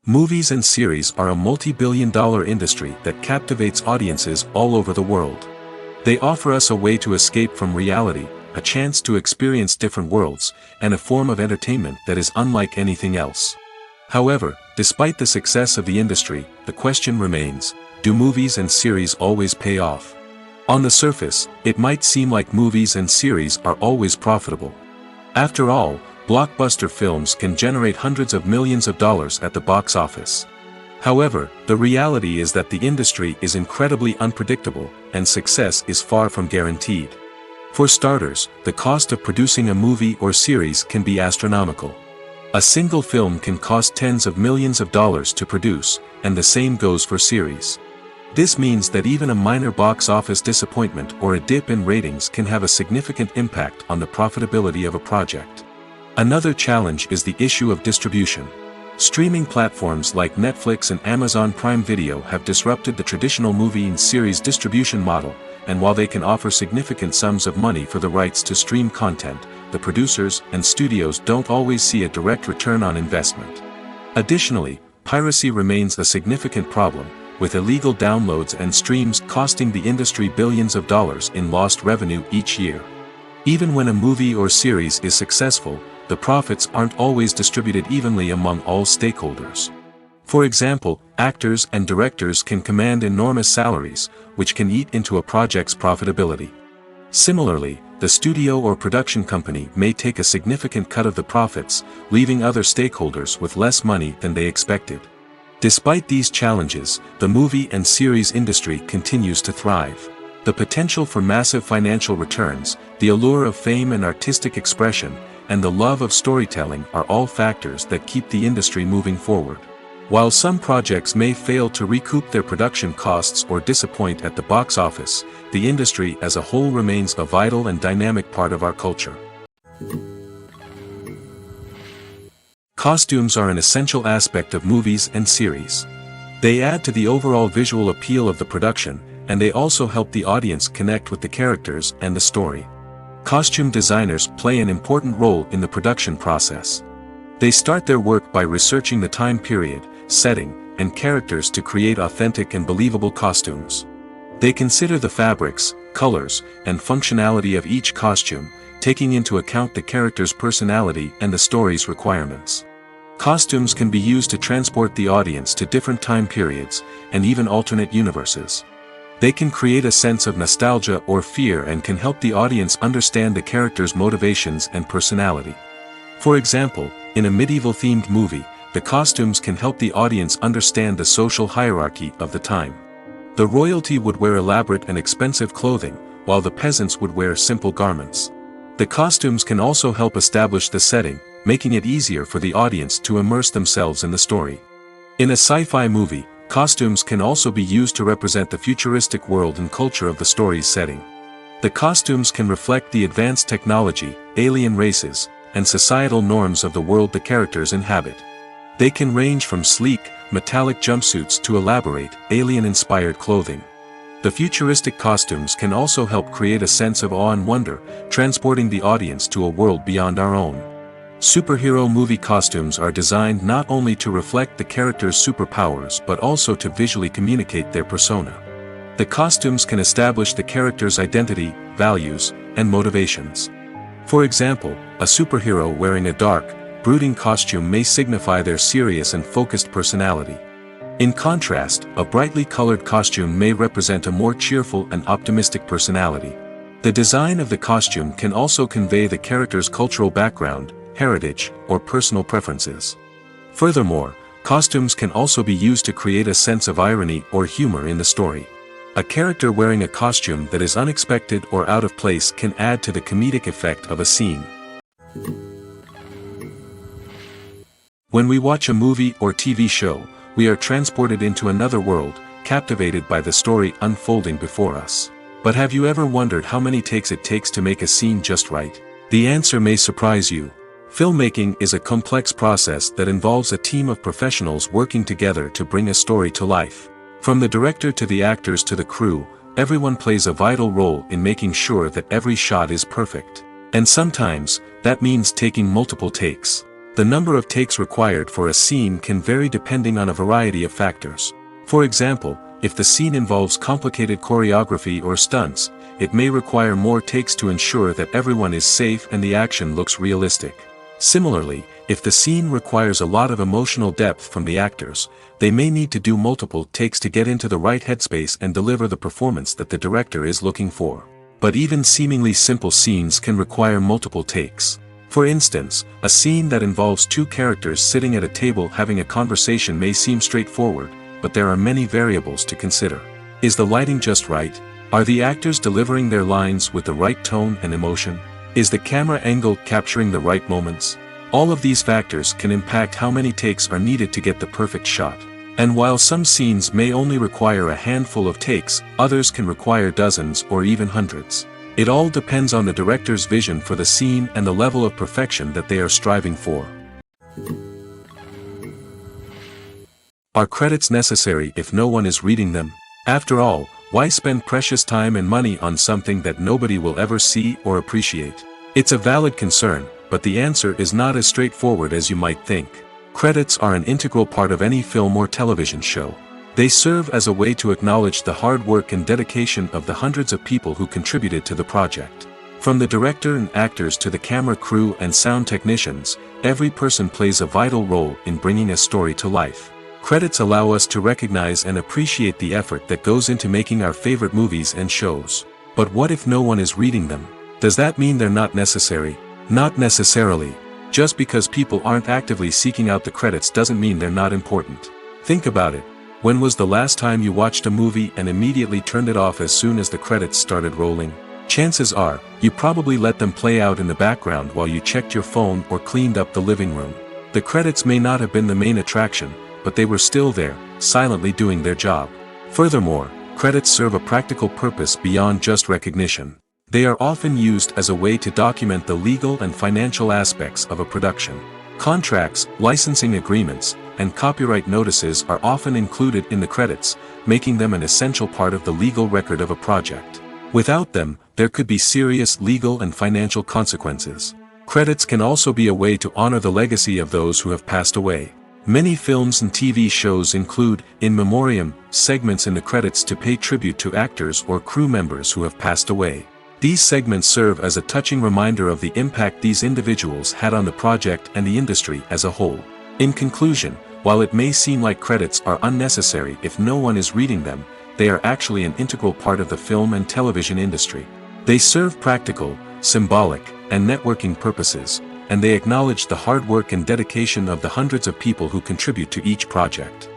Movies and series are a multi-billion-dollar industry that captivates audiences all over the world. They offer us a way to escape from reality, a chance to experience different worlds, and a form of entertainment that is unlike anything else. However, despite the success of the industry, the question remains: do movies and series always pay off? On the surface, it might seem like movies and series are always profitable. After all, blockbuster films can generate hundreds of millions of dollars at the box office. However, the reality is that the industry is incredibly unpredictable, and success is far from guaranteed. For starters, the cost of producing a movie or series can be astronomical. A single film can cost tens of millions of dollars to produce, and the same goes for series. This means that even a minor box office disappointment or a dip in ratings can have a significant impact on the profitability of a project. Another challenge is the issue of distribution. Streaming platforms like Netflix and Amazon Prime Video have disrupted the traditional movie and series distribution model, and while they can offer significant sums of money for the rights to stream content, the producers and studios don't always see a direct return on investment. Additionally, piracy remains a significant problem, with illegal downloads and streams costing the industry billions of dollars in lost revenue each year. Even when a movie or series is successful, the profits aren't always distributed evenly among all stakeholders. For example, actors and directors can command enormous salaries, which can eat into a project's profitability. Similarly, the studio or production company may take a significant cut of the profits, leaving other stakeholders with less money than they expected. Despite these challenges, the movie and series industry continues to thrive. The potential for massive financial returns, the allure of fame and artistic expression, and the love of storytelling are all factors that keep the industry moving forward. While some projects may fail to recoup their production costs or disappoint at the box office, the industry as a whole remains a vital and dynamic part of our culture. Costumes are an essential aspect of movies and series. They add to the overall visual appeal of the production, and they also help the audience connect with the characters and the story. Costume designers play an important role in the production process. They start their work by researching the time period, setting, and characters to create authentic and believable costumes. They consider the fabrics, colors, and functionality of each costume, taking into account the character's personality and the story's requirements. Costumes can be used to transport the audience to different time periods, and even alternate universes. They can create a sense of nostalgia or fear and can help the audience understand the character's motivations and personality. For example, in a medieval-themed movie, the costumes can help the audience understand the social hierarchy of the time. The royalty would wear elaborate and expensive clothing, while the peasants would wear simple garments. The costumes can also help establish the setting, making it easier for the audience to immerse themselves in the story. In a sci-fi movie, costumes can also be used to represent the futuristic world and culture of the story's setting. The costumes can reflect the advanced technology, alien races, and societal norms of the world the characters inhabit. They can range from sleek, metallic jumpsuits to elaborate, alien-inspired clothing. The futuristic costumes can also help create a sense of awe and wonder, transporting the audience to a world beyond our own. Superhero movie costumes are designed not only to reflect the character's superpowers but also to visually communicate their persona. The costumes can establish the character's identity, values, and motivations. For example, a superhero wearing a dark, brooding costume may signify their serious and focused personality. In contrast, a brightly colored costume may represent a more cheerful and optimistic personality. The design of the costume can also convey the character's cultural background, heritage, or personal preferences. Furthermore, costumes can also be used to create a sense of irony or humor in the story. A character wearing a costume that is unexpected or out of place can add to the comedic effect of a scene. When we watch a movie or TV show, we are transported into another world, captivated by the story unfolding before us. But have you ever wondered how many takes it takes to make a scene just right? The answer may surprise you. Filmmaking is a complex process that involves a team of professionals working together to bring a story to life. From the director to the actors to the crew, everyone plays a vital role in making sure that every shot is perfect. And sometimes, that means taking multiple takes. The number of takes required for a scene can vary depending on a variety of factors. For example, if the scene involves complicated choreography or stunts, it may require more takes to ensure that everyone is safe and the action looks realistic. Similarly, if the scene requires a lot of emotional depth from the actors, they may need to do multiple takes to get into the right headspace and deliver the performance that the director is looking for. But even seemingly simple scenes can require multiple takes. For instance, a scene that involves two characters sitting at a table having a conversation may seem straightforward, but there are many variables to consider. Is the lighting just right? Are the actors delivering their lines with the right tone and emotion? Is the camera angle capturing the right moments? All of these factors can impact how many takes are needed to get the perfect shot. And while some scenes may only require a handful of takes, others can require dozens or even hundreds. It all depends on the director's vision for the scene and the level of perfection that they are striving for. Are credits necessary if no one is reading them? After all, why spend precious time and money on something that nobody will ever see or appreciate? It's a valid concern, but the answer is not as straightforward as you might think. Credits are an integral part of any film or television show. They serve as a way to acknowledge the hard work and dedication of the hundreds of people who contributed to the project. From the director and actors to the camera crew and sound technicians, every person plays a vital role in bringing a story to life. Credits allow us to recognize and appreciate the effort that goes into making our favorite movies and shows. But what if no one is reading them? Does that mean they're not necessary? Not necessarily. Just because people aren't actively seeking out the credits doesn't mean they're not important. Think about it. When was the last time you watched a movie and immediately turned it off as soon as the credits started rolling? Chances are, you probably let them play out in the background while you checked your phone or cleaned up the living room. The credits may not have been the main attraction, but they were still there, silently doing their job. Furthermore, credits serve a practical purpose beyond just recognition. They are often used as a way to document the legal and financial aspects of a production. Contracts, licensing agreements, and copyright notices are often included in the credits, making them an essential part of the legal record of a project. Without them, there could be serious legal and financial consequences. Credits can also be a way to honor the legacy of those who have passed away. Many films and TV shows include, in memoriam, segments in the credits to pay tribute to actors or crew members who have passed away. These segments serve as a touching reminder of the impact these individuals had on the project and the industry as a whole. In conclusion, while it may seem like credits are unnecessary if no one is reading them, they are actually an integral part of the film and television industry. They serve practical, symbolic, and networking purposes, and they acknowledge the hard work and dedication of the hundreds of people who contribute to each project.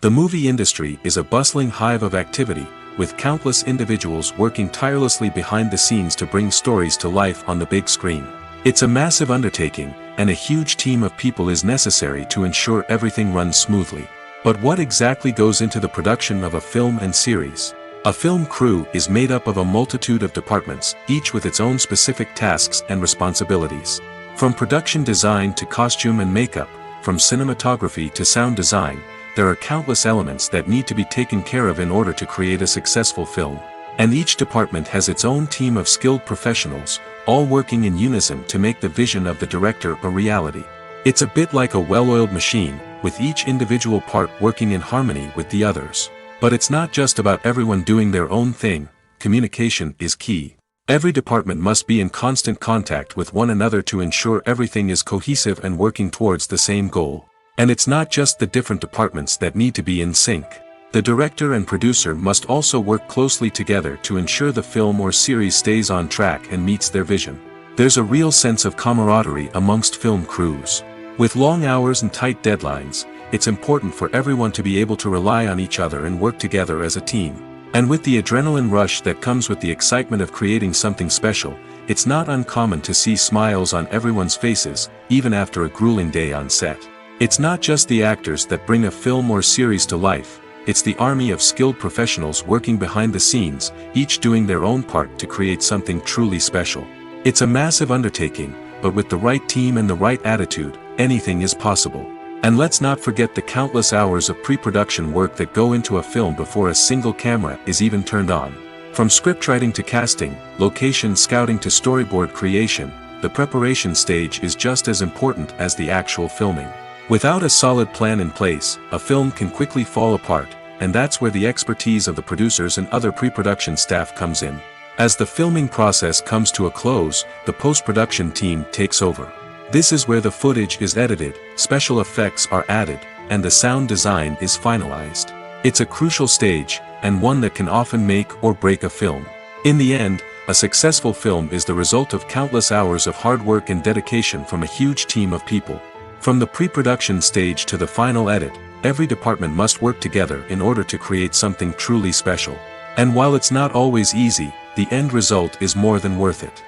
The movie industry is a bustling hive of activity, with countless individuals working tirelessly behind the scenes to bring stories to life on the big screen. It's a massive undertaking, and a huge team of people is necessary to ensure everything runs smoothly. But what exactly goes into the production of a film and series? A film crew is made up of a multitude of departments, each with its own specific tasks and responsibilities. From production design to costume and makeup, from cinematography to sound design, there are countless elements that need to be taken care of in order to create a successful film. And each department has its own team of skilled professionals, all working in unison to make the vision of the director a reality. It's a bit like a well-oiled machine, with each individual part working in harmony with the others. But it's not just about everyone doing their own thing. Communication is key. Every department must be in constant contact with one another to ensure everything is cohesive and working towards the same goal. And it's not just the different departments that need to be in sync. The director and producer must also work closely together to ensure the film or series stays on track and meets their vision. There's a real sense of camaraderie amongst film crews. With long hours and tight deadlines, it's important for everyone to be able to rely on each other and work together as a team. And with the adrenaline rush that comes with the excitement of creating something special, it's not uncommon to see smiles on everyone's faces, even after a grueling day on set. It's not just the actors that bring a film or series to life, it's the army of skilled professionals working behind the scenes, each doing their own part to create something truly special. It's a massive undertaking, but with the right team and the right attitude, anything is possible. And let's not forget the countless hours of pre-production work that go into a film before a single camera is even turned on. From scriptwriting to casting, location scouting to storyboard creation, the preparation stage is just as important as the actual filming. Without a solid plan in place, a film can quickly fall apart, and that's where the expertise of the producers and other pre-production staff comes in. As the filming process comes to a close, the post-production team takes over. This is where the footage is edited, special effects are added, and the sound design is finalized. It's a crucial stage, and one that can often make or break a film. In the end, a successful film is the result of countless hours of hard work and dedication from a huge team of people. From the pre-production stage to the final edit, every department must work together in order to create something truly special. And while it's not always easy, the end result is more than worth it.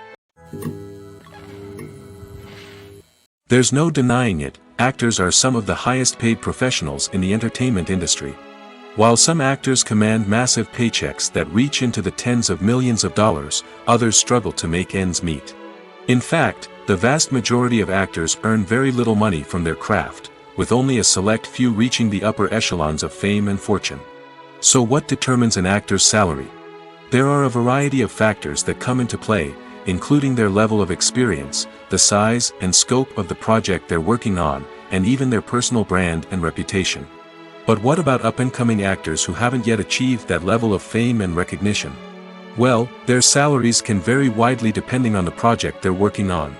There's no denying it, actors are some of the highest paid professionals in the entertainment industry. While some actors command massive paychecks that reach into the tens of millions of dollars, others struggle to make ends meet. In fact, the vast majority of actors earn very little money from their craft, with only a select few reaching the upper echelons of fame and fortune. So what determines an actor's salary? There are a variety of factors that come into play, including their level of experience, the size and scope of the project they're working on, and even their personal brand and reputation. But what about up-and-coming actors who haven't yet achieved that level of fame and recognition? Well, their salaries can vary widely depending on the project they're working on.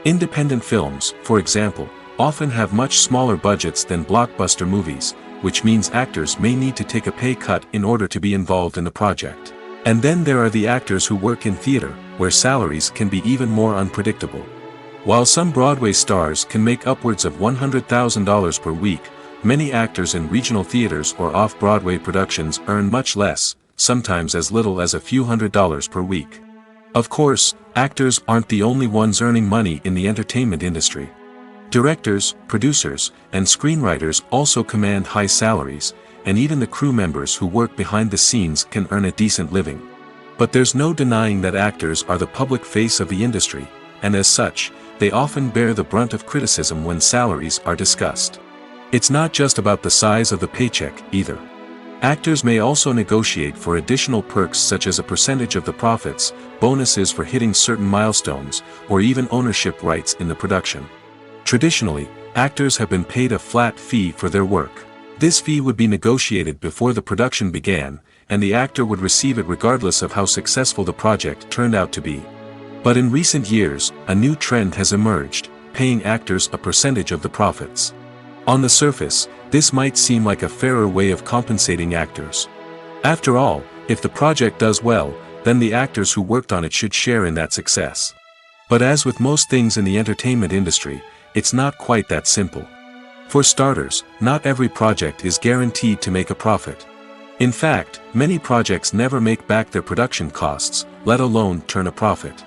Independent films, for example, often have much smaller budgets than blockbuster movies, which means actors may need to take a pay cut in order to be involved in the project. And then there are the actors who work in theater, where salaries can be even more unpredictable. While some Broadway stars can make upwards of $100,000 per week, many actors in regional theaters or off-Broadway productions earn much less, sometimes as little as a few $100s per week. Of course, actors aren't the only ones earning money in the entertainment industry. Directors, producers, and screenwriters also command high salaries, and even the crew members who work behind the scenes can earn a decent living. But there's no denying that actors are the public face of the industry, and as such, they often bear the brunt of criticism when salaries are discussed. It's not just about the size of the paycheck, either. Actors may also negotiate for additional perks such as a percentage of the profits, bonuses for hitting certain milestones, or even ownership rights in the production. Traditionally, actors have been paid a flat fee for their work. This fee would be negotiated before the production began, and the actor would receive it regardless of how successful the project turned out to be. But in recent years, a new trend has emerged, paying actors a percentage of the profits. On the surface, this might seem like a fairer way of compensating actors. After all, if the project does well, then the actors who worked on it should share in that success. But as with most things in the entertainment industry, it's not quite that simple. For starters, not every project is guaranteed to make a profit. In fact, many projects never make back their production costs, let alone turn a profit.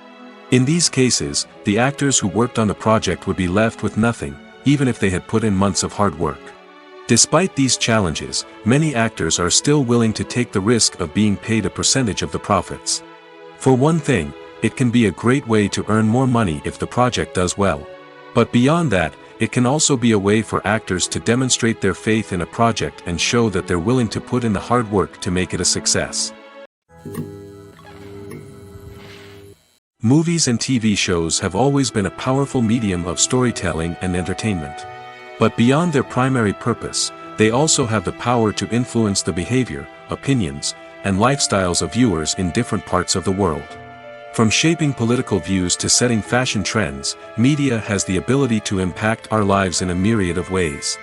In these cases, the actors who worked on the project would be left with nothing, even if they had put in months of hard work. Despite these challenges, many actors are still willing to take the risk of being paid a percentage of the profits. For one thing, it can be a great way to earn more money if the project does well. But beyond that, it can also be a way for actors to demonstrate their faith in a project and show that they're willing to put in the hard work to make it a success. Movies and TV shows have always been a powerful medium of storytelling and entertainment. But beyond their primary purpose, they also have the power to influence the behavior, opinions, and lifestyles of viewers in different parts of the world. From shaping political views to setting fashion trends, media has the ability to impact our lives in a myriad of ways.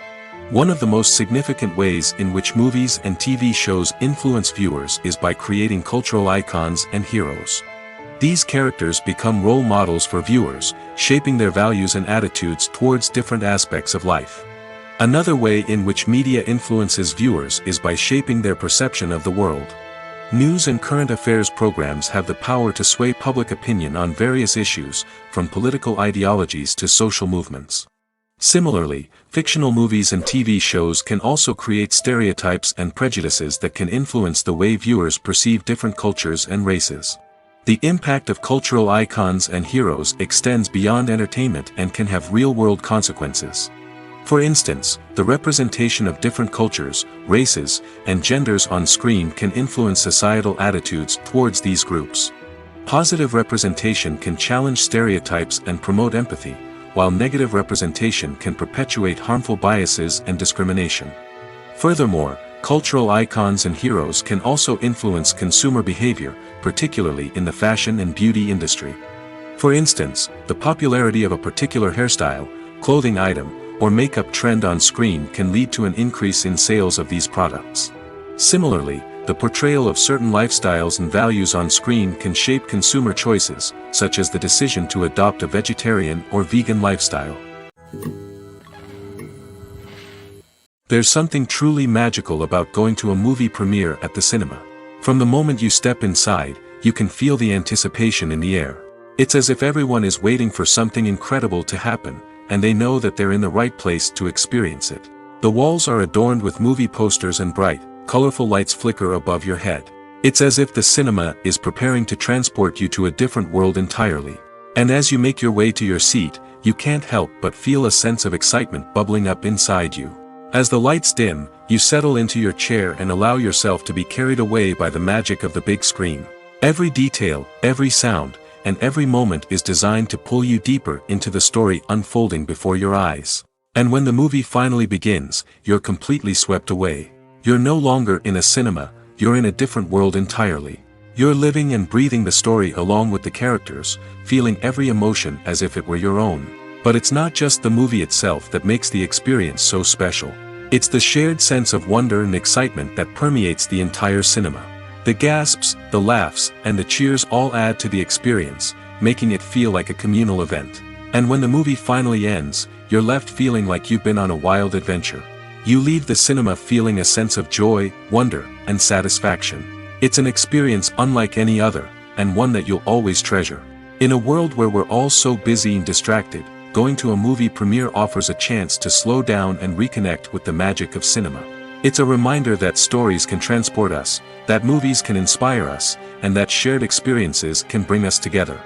One of the most significant ways in which movies and TV shows influence viewers is by creating cultural icons and heroes. These characters become role models for viewers, shaping their values and attitudes towards different aspects of life. Another way in which media influences viewers is by shaping their perception of the world. News and current affairs programs have the power to sway public opinion on various issues, from political ideologies to social movements. Similarly, fictional movies and TV shows can also create stereotypes and prejudices that can influence the way viewers perceive different cultures and races. The impact of cultural icons and heroes extends beyond entertainment and can have real-world consequences. For instance, the representation of different cultures, races, and genders on screen can influence societal attitudes towards these groups. Positive representation can challenge stereotypes and promote empathy, while negative representation can perpetuate harmful biases and discrimination. Furthermore, cultural icons and heroes can also influence consumer behavior, particularly in the fashion and beauty industry. For instance, the popularity of a particular hairstyle, clothing item, or makeup trend on screen can lead to an increase in sales of these products. Similarly, the portrayal of certain lifestyles and values on screen can shape consumer choices, such as the decision to adopt a vegetarian or vegan lifestyle. There's something truly magical about going to a movie premiere at the cinema. From the moment you step inside, you can feel the anticipation in the air. It's as if everyone is waiting for something incredible to happen, and they know that they're in the right place to experience it. The walls are adorned with movie posters and bright, colorful lights flicker above your head. It's as if the cinema is preparing to transport you to a different world entirely. And as you make your way to your seat, you can't help but feel a sense of excitement bubbling up inside you. As the lights dim, you settle into your chair and allow yourself to be carried away by the magic of the big screen. Every detail, every sound, and every moment is designed to pull you deeper into the story unfolding before your eyes. And when the movie finally begins, you're completely swept away. You're no longer in a cinema, you're in a different world entirely. You're living and breathing the story along with the characters, feeling every emotion as if it were your own. But it's not just the movie itself that makes the experience so special. It's the shared sense of wonder and excitement that permeates the entire cinema. The gasps, the laughs, and the cheers all add to the experience, making it feel like a communal event. And when the movie finally ends, you're left feeling like you've been on a wild adventure. You leave the cinema feeling a sense of joy, wonder, and satisfaction. It's an experience unlike any other, and one that you'll always treasure. In a world where we're all so busy and distracted, going to a movie premiere offers a chance to slow down and reconnect with the magic of cinema. It's a reminder that stories can transport us, that movies can inspire us, and that shared experiences can bring us together.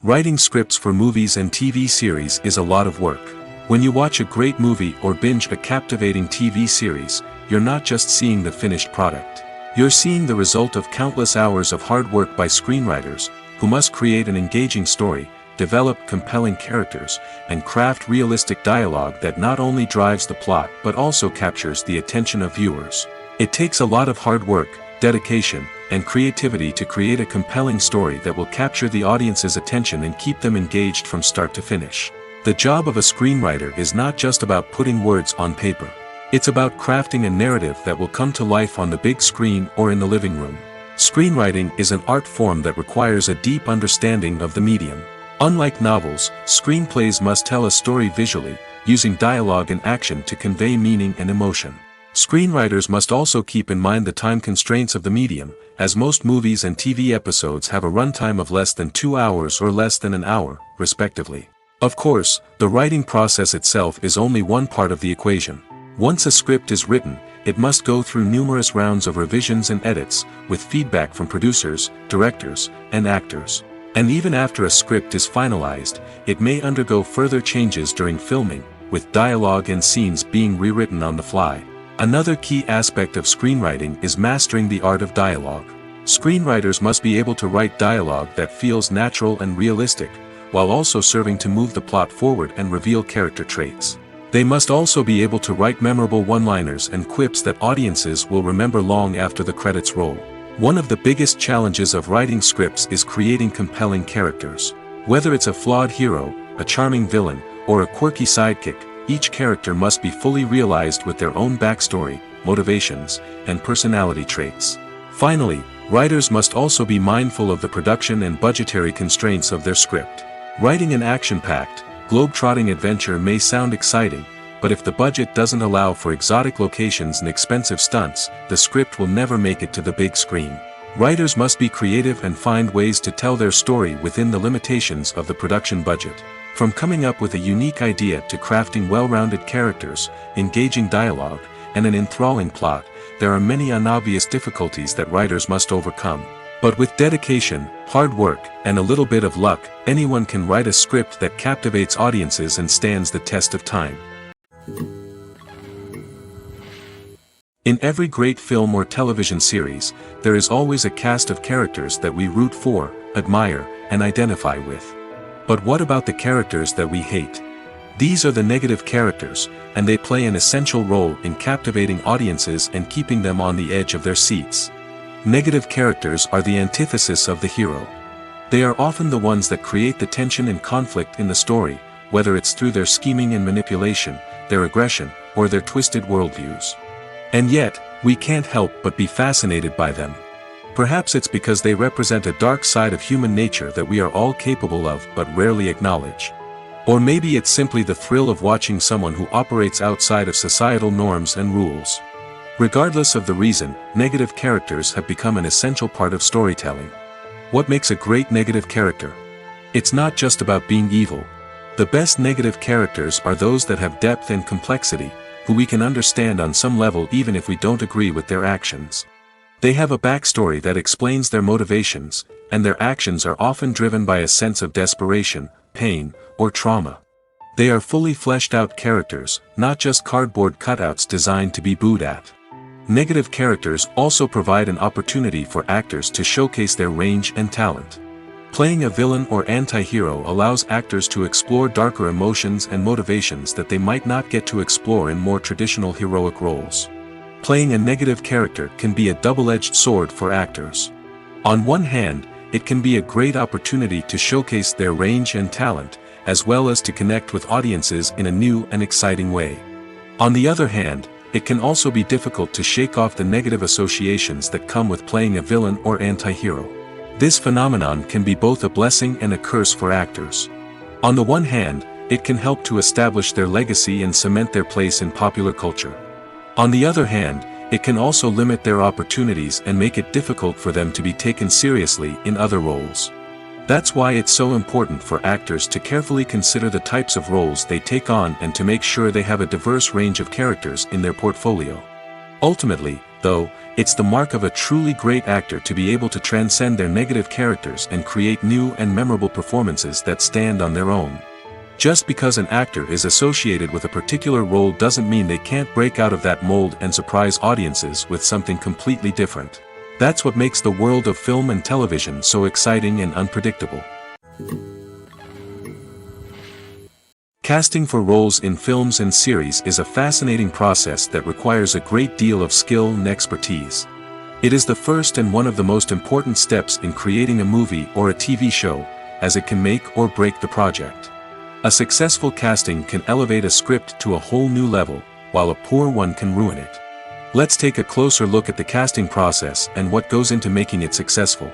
Writing scripts for movies and TV series is a lot of work. When you watch a great movie or binge a captivating TV series, you're not just seeing the finished product. You're seeing the result of countless hours of hard work by screenwriters, who must create an engaging story, develop compelling characters, and craft realistic dialogue that not only drives the plot but also captures the attention of viewers. It takes a lot of hard work, dedication, and creativity to create a compelling story that will capture the audience's attention and keep them engaged from start to finish. The job of a screenwriter is not just about putting words on paper. It's about crafting a narrative that will come to life on the big screen or in the living room. Screenwriting is an art form that requires a deep understanding of the medium. Unlike novels, screenplays must tell a story visually, using dialogue and action to convey meaning and emotion. Screenwriters must also keep in mind the time constraints of the medium, as most movies and TV episodes have a runtime of less than 2 hours or less than an hour, respectively. Of course, the writing process itself is only one part of the equation. Once a script is written, it must go through numerous rounds of revisions and edits, with feedback from producers, directors, and actors. And even after a script is finalized, it may undergo further changes during filming, with dialogue and scenes being rewritten on the fly. Another key aspect of screenwriting is mastering the art of dialogue. Screenwriters must be able to write dialogue that feels natural and realistic, while also serving to move the plot forward and reveal character traits. They must also be able to write memorable one-liners and quips that audiences will remember long after the credits roll. One of the biggest challenges of writing scripts is creating compelling characters. Whether it's a flawed hero, a charming villain, or a quirky sidekick, each character must be fully realized with their own backstory, motivations, and personality traits. Finally, writers must also be mindful of the production and budgetary constraints of their script. Writing an action-packed, globe-trotting adventure may sound exciting, but if the budget doesn't allow for exotic locations and expensive stunts, the script will never make it to the big screen. Writers must be creative and find ways to tell their story within the limitations of the production budget. From coming up with a unique idea to crafting well-rounded characters, engaging dialogue, and an enthralling plot, there are many unobvious difficulties that writers must overcome. But with dedication, hard work, and a little bit of luck, anyone can write a script that captivates audiences and stands the test of time. In every great film or television series, there is always a cast of characters that we root for, admire, and identify with. But what about the characters that we hate? These are the negative characters, and they play an essential role in captivating audiences and keeping them on the edge of their seats. Negative characters are the antithesis of the hero. They are often the ones that create the tension and conflict in the story, whether it's through their scheming and manipulation, their aggression, or their twisted worldviews. And yet, we can't help but be fascinated by them. Perhaps it's because they represent a dark side of human nature that we are all capable of but rarely acknowledge. Or maybe it's simply the thrill of watching someone who operates outside of societal norms and rules. Regardless of the reason, negative characters have become an essential part of storytelling. What makes a great negative character? It's not just about being evil. The best negative characters are those that have depth and complexity, who we can understand on some level even if we don't agree with their actions. They have a backstory that explains their motivations, and their actions are often driven by a sense of desperation, pain, or trauma. They are fully fleshed out characters, not just cardboard cutouts designed to be booed at. Negative characters also provide an opportunity for actors to showcase their range and talent. Playing a villain or anti-hero allows actors to explore darker emotions and motivations that they might not get to explore in more traditional heroic roles. Playing a negative character can be a double-edged sword for actors. On one hand, it can be a great opportunity to showcase their range and talent, as well as to connect with audiences in a new and exciting way. On the other hand, it can also be difficult to shake off the negative associations that come with playing a villain or anti-hero. This phenomenon can be both a blessing and a curse for actors. On the one hand, it can help to establish their legacy and cement their place in popular culture. On the other hand, it can also limit their opportunities and make it difficult for them to be taken seriously in other roles. That's why it's so important for actors to carefully consider the types of roles they take on and to make sure they have a diverse range of characters in their portfolio. Ultimately, though, it's the mark of a truly great actor to be able to transcend their negative characters and create new and memorable performances that stand on their own. Just because an actor is associated with a particular role doesn't mean they can't break out of that mold and surprise audiences with something completely different. That's what makes the world of film and television so exciting and unpredictable. Casting for roles in films and series is a fascinating process that requires a great deal of skill and expertise. It is the first and one of the most important steps in creating a movie or a TV show, as it can make or break the project. A successful casting can elevate a script to a whole new level, while a poor one can ruin it. Let's take a closer look at the casting process and what goes into making it successful.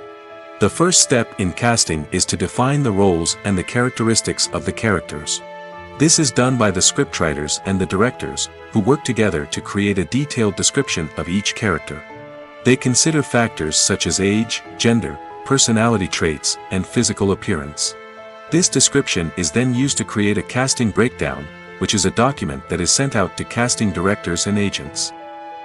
The first step in casting is to define the roles and the characteristics of the characters. This is done by the scriptwriters and the directors, who work together to create a detailed description of each character. They consider factors such as age, gender, personality traits, and physical appearance. This description is then used to create a casting breakdown, which is a document that is sent out to casting directors and agents.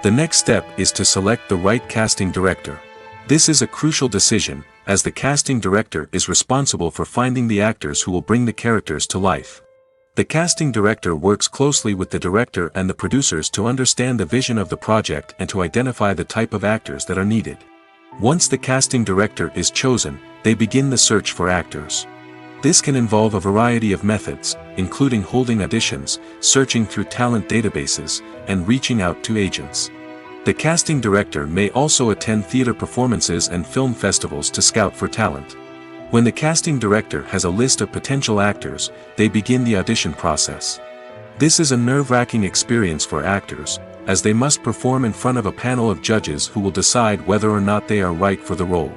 The next step is to select the right casting director. This is a crucial decision, as the casting director is responsible for finding the actors who will bring the characters to life. The casting director works closely with the director and the producers to understand the vision of the project and to identify the type of actors that are needed. Once the casting director is chosen, they begin the search for actors. This can involve a variety of methods, including holding auditions, searching through talent databases, and reaching out to agents. The casting director may also attend theater performances and film festivals to scout for talent. When the casting director has a list of potential actors, they begin the audition process. This is a nerve-wracking experience for actors, as they must perform in front of a panel of judges who will decide whether or not they are right for the role.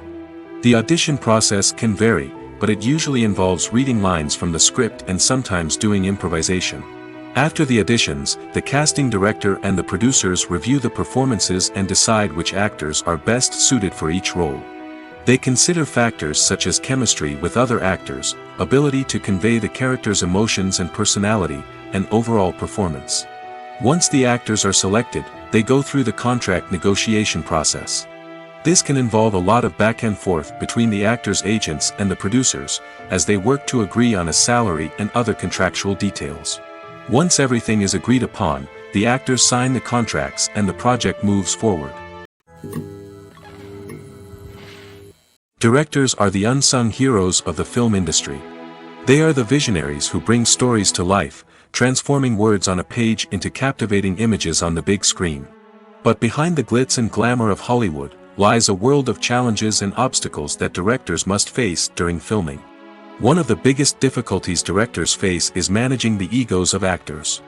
The audition process can vary, but it usually involves reading lines from the script and sometimes doing improvisation. After the auditions, the casting director and the producers review the performances and decide which actors are best suited for each role. They consider factors such as chemistry with other actors, ability to convey the character's emotions and personality, and overall performance. Once the actors are selected, they go through the contract negotiation process. This can involve a lot of back and forth between the actors' agents and the producers, as they work to agree on a salary and other contractual details. Once everything is agreed upon, the actors sign the contracts and the project moves forward. Directors are the unsung heroes of the film industry. They are the visionaries who bring stories to life, transforming words on a page into captivating images on the big screen. But behind the glitz and glamour of Hollywood, lies a world of challenges and obstacles that directors must face during filming. One of the biggest difficulties directors face is managing the egos of actors.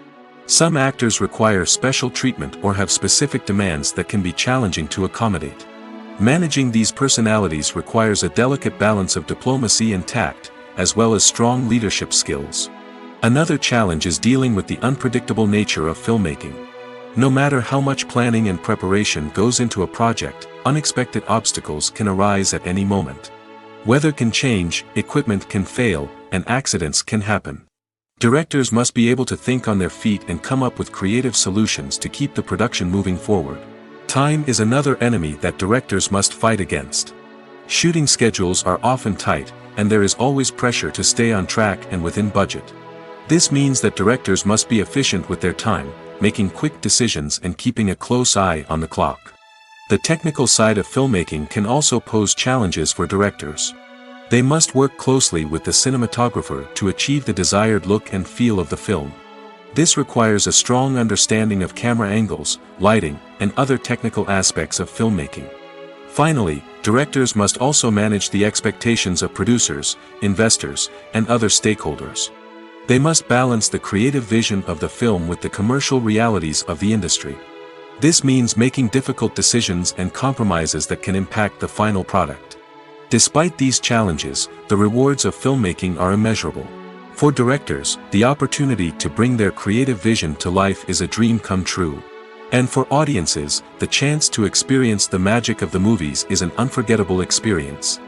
Some actors require special treatment or have specific demands that can be challenging to accommodate. Managing these personalities requires a delicate balance of diplomacy and tact, as well as strong leadership skills. Another challenge is dealing with the unpredictable nature of filmmaking. No matter how much planning and preparation goes into a project, unexpected obstacles can arise at any moment. Weather can change, equipment can fail, and accidents can happen. Directors must be able to think on their feet and come up with creative solutions to keep the production moving forward. Time is another enemy that directors must fight against. Shooting schedules are often tight, and there is always pressure to stay on track and within budget. This means that directors must be efficient with their time, making quick decisions and keeping a close eye on the clock. The technical side of filmmaking can also pose challenges for directors. They must work closely with the cinematographer to achieve the desired look and feel of the film. This requires a strong understanding of camera angles, lighting, and other technical aspects of filmmaking. Finally, directors must also manage the expectations of producers, investors, and other stakeholders. They must balance the creative vision of the film with the commercial realities of the industry. This means making difficult decisions and compromises that can impact the final product. Despite these challenges, the rewards of filmmaking are immeasurable. For directors, the opportunity to bring their creative vision to life is a dream come true. And for audiences, the chance to experience the magic of the movies is an unforgettable experience.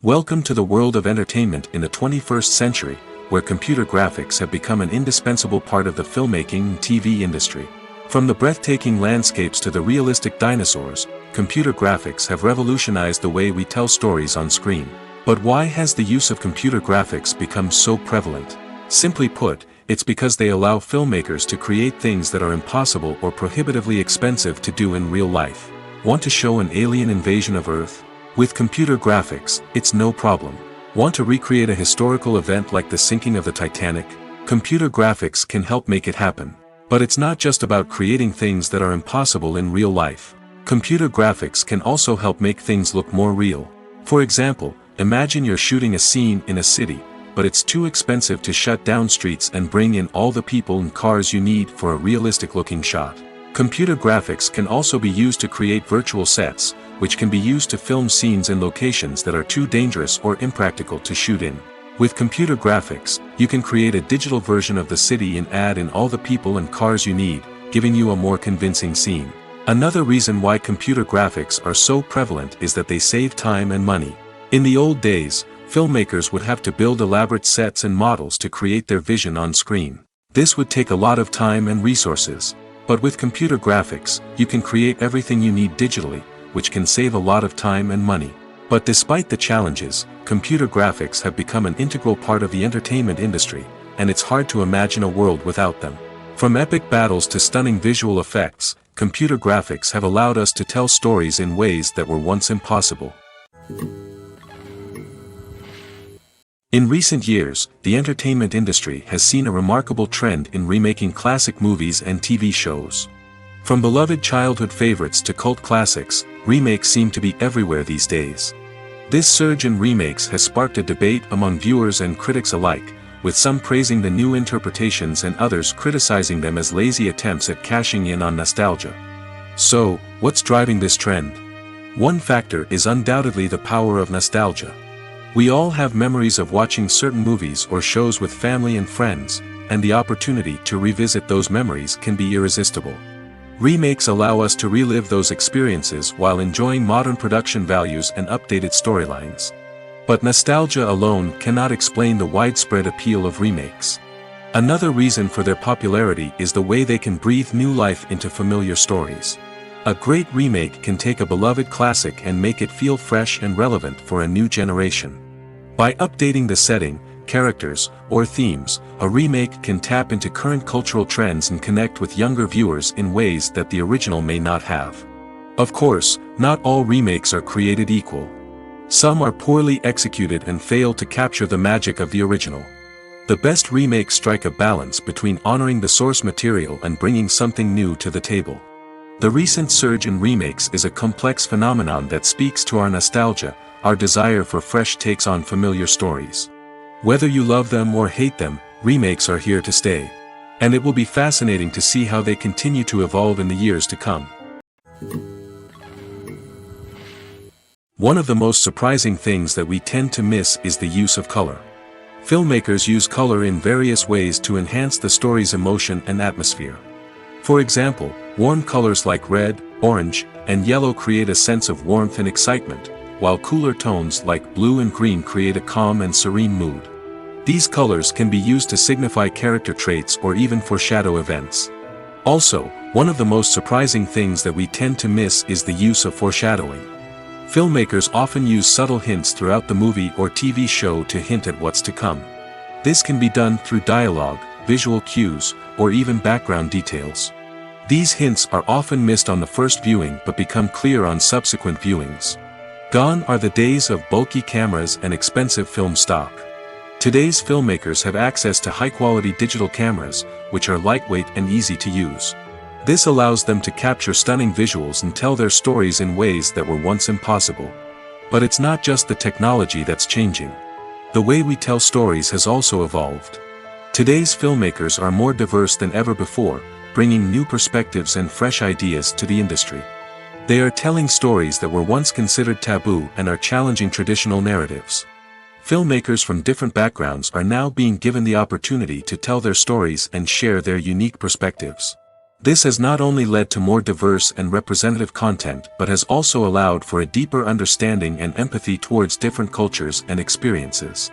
Welcome to the world of entertainment in the 21st century, where computer graphics have become an indispensable part of the filmmaking and TV industry. From the breathtaking landscapes to the realistic dinosaurs, computer graphics have revolutionized the way we tell stories on screen. But why has the use of computer graphics become so prevalent? Simply put, it's because they allow filmmakers to create things that are impossible or prohibitively expensive to do in real life. Want to show an alien invasion of Earth? With computer graphics, it's no problem. Want to recreate a historical event like the sinking of the Titanic? Computer graphics can help make it happen. But it's not just about creating things that are impossible in real life. Computer graphics can also help make things look more real. For example, imagine you're shooting a scene in a city, but it's too expensive to shut down streets and bring in all the people and cars you need for a realistic-looking shot. Computer graphics can also be used to create virtual sets, which can be used to film scenes in locations that are too dangerous or impractical to shoot in. With computer graphics, you can create a digital version of the city and add in all the people and cars you need, giving you a more convincing scene. Another reason why computer graphics are so prevalent is that they save time and money. In the old days, filmmakers would have to build elaborate sets and models to create their vision on screen. This would take a lot of time and resources. But with computer graphics, you can create everything you need digitally, which can save a lot of time and money. But despite the challenges, computer graphics have become an integral part of the entertainment industry, and it's hard to imagine a world without them. From epic battles to stunning visual effects, computer graphics have allowed us to tell stories in ways that were once impossible. In recent years, the entertainment industry has seen a remarkable trend in remaking classic movies and TV shows. From beloved childhood favorites to cult classics, remakes seem to be everywhere these days. This surge in remakes has sparked a debate among viewers and critics alike, with some praising the new interpretations and others criticizing them as lazy attempts at cashing in on nostalgia. So, what's driving this trend? One factor is undoubtedly the power of nostalgia. We all have memories of watching certain movies or shows with family and friends, and the opportunity to revisit those memories can be irresistible. Remakes allow us to relive those experiences while enjoying modern production values and updated storylines. But nostalgia alone cannot explain the widespread appeal of remakes. Another reason for their popularity is the way they can breathe new life into familiar stories. A great remake can take a beloved classic and make it feel fresh and relevant for a new generation. By updating the setting, characters, or themes, a remake can tap into current cultural trends and connect with younger viewers in ways that the original may not have. Of course, not all remakes are created equal. Some are poorly executed and fail to capture the magic of the original. The best remakes strike a balance between honoring the source material and bringing something new to the table. The recent surge in remakes is a complex phenomenon that speaks to our nostalgia, our desire for fresh takes on familiar stories. Whether you love them or hate them, remakes are here to stay. And it will be fascinating to see how they continue to evolve in the years to come. One of the most surprising things that we tend to miss is the use of color. Filmmakers use color in various ways to enhance the story's emotion and atmosphere. For example, warm colors like red, orange, and yellow create a sense of warmth and excitement, while cooler tones like blue and green create a calm and serene mood. These colors can be used to signify character traits or even foreshadow events. Also, one of the most surprising things that we tend to miss is the use of foreshadowing. Filmmakers often use subtle hints throughout the movie or TV show to hint at what's to come. This can be done through dialogue, visual cues, or even background details. These hints are often missed on the first viewing but become clear on subsequent viewings. Gone are the days of bulky cameras and expensive film stock. Today's filmmakers have access to high-quality digital cameras, which are lightweight and easy to use. This allows them to capture stunning visuals and tell their stories in ways that were once impossible. But it's not just the technology that's changing. The way we tell stories has also evolved. Today's filmmakers are more diverse than ever before, bringing new perspectives and fresh ideas to the industry. They are telling stories that were once considered taboo and are challenging traditional narratives. Filmmakers from different backgrounds are now being given the opportunity to tell their stories and share their unique perspectives. This has not only led to more diverse and representative content but has also allowed for a deeper understanding and empathy towards different cultures and experiences.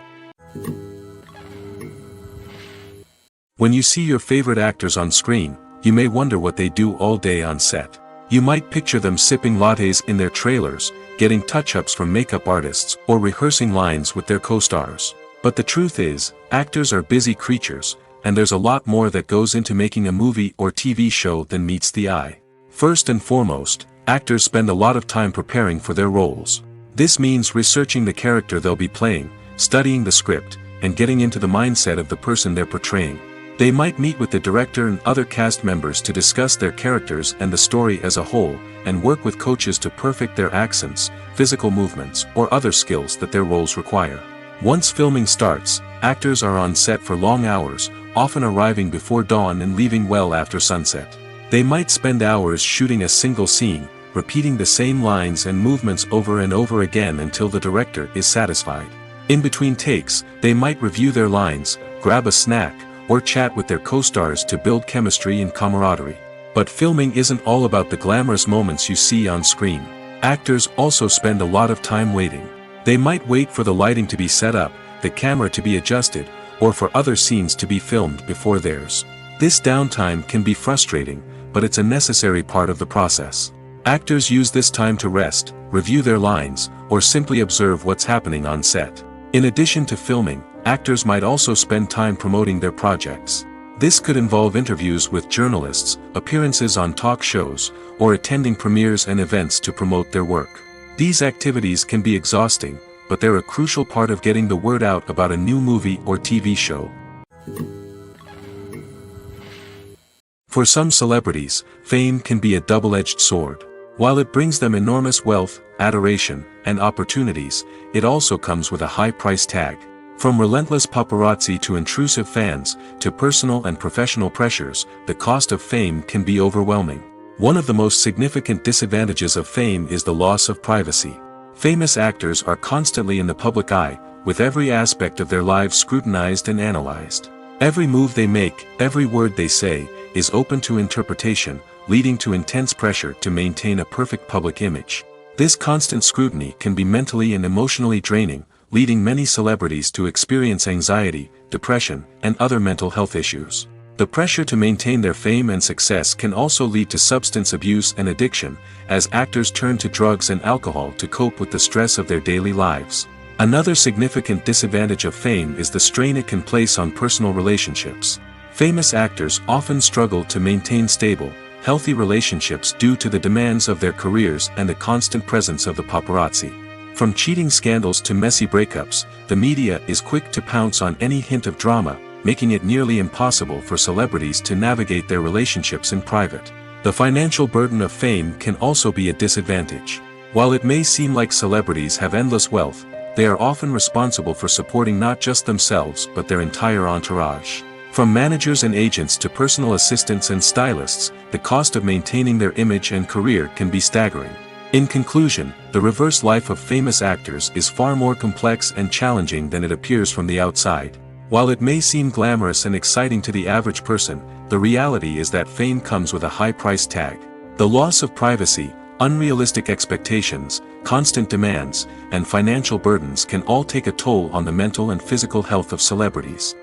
When you see your favorite actors on screen, you may wonder what they do all day on set. You might picture them sipping lattes in their trailers, getting touch-ups from makeup artists, or rehearsing lines with their co-stars. But the truth is, actors are busy creatures, and there's a lot more that goes into making a movie or TV show than meets the eye. First and foremost, actors spend a lot of time preparing for their roles. This means researching the character they'll be playing, studying the script, and getting into the mindset of the person they're portraying. They might meet with the director and other cast members to discuss their characters and the story as a whole, and work with coaches to perfect their accents, physical movements, or other skills that their roles require. Once filming starts, actors are on set for long hours, often arriving before dawn and leaving well after sunset. They might spend hours shooting a single scene, repeating the same lines and movements over and over again until the director is satisfied. In between takes, they might review their lines, grab a snack, or chat with their co-stars to build chemistry and camaraderie. But filming isn't all about the glamorous moments you see on screen. Actors also spend a lot of time waiting. They might wait for the lighting to be set up, the camera to be adjusted, or for other scenes to be filmed before theirs. This downtime can be frustrating, but it's a necessary part of the process. Actors use this time to rest, review their lines, or simply observe what's happening on set. In addition to filming, actors might also spend time promoting their projects. This could involve interviews with journalists, appearances on talk shows, or attending premieres and events to promote their work. These activities can be exhausting, but they're a crucial part of getting the word out about a new movie or TV show. For some celebrities, fame can be a double-edged sword. While it brings them enormous wealth, adoration, and opportunities, it also comes with a high price tag. From relentless paparazzi to intrusive fans, to personal and professional pressures, the cost of fame can be overwhelming. One of the most significant disadvantages of fame is the loss of privacy. Famous actors are constantly in the public eye, with every aspect of their lives scrutinized and analyzed. Every move they make, every word they say, is open to interpretation, leading to intense pressure to maintain a perfect public image. This constant scrutiny can be mentally and emotionally draining, leading many celebrities to experience anxiety, depression, and other mental health issues. The pressure to maintain their fame and success can also lead to substance abuse and addiction, as actors turn to drugs and alcohol to cope with the stress of their daily lives. Another significant disadvantage of fame is the strain it can place on personal relationships. Famous actors often struggle to maintain stable, healthy relationships due to the demands of their careers and the constant presence of the paparazzi. From cheating scandals to messy breakups, the media is quick to pounce on any hint of drama, making it nearly impossible for celebrities to navigate their relationships in private. The financial burden of fame can also be a disadvantage. While it may seem like celebrities have endless wealth, they are often responsible for supporting not just themselves but their entire entourage. From managers and agents to personal assistants and stylists, the cost of maintaining their image and career can be staggering. In conclusion, the reverse life of famous actors is far more complex and challenging than it appears from the outside. While it may seem glamorous and exciting to the average person, the reality is that fame comes with a high price tag. The loss of privacy, unrealistic expectations, constant demands, and financial burdens can all take a toll on the mental and physical health of celebrities.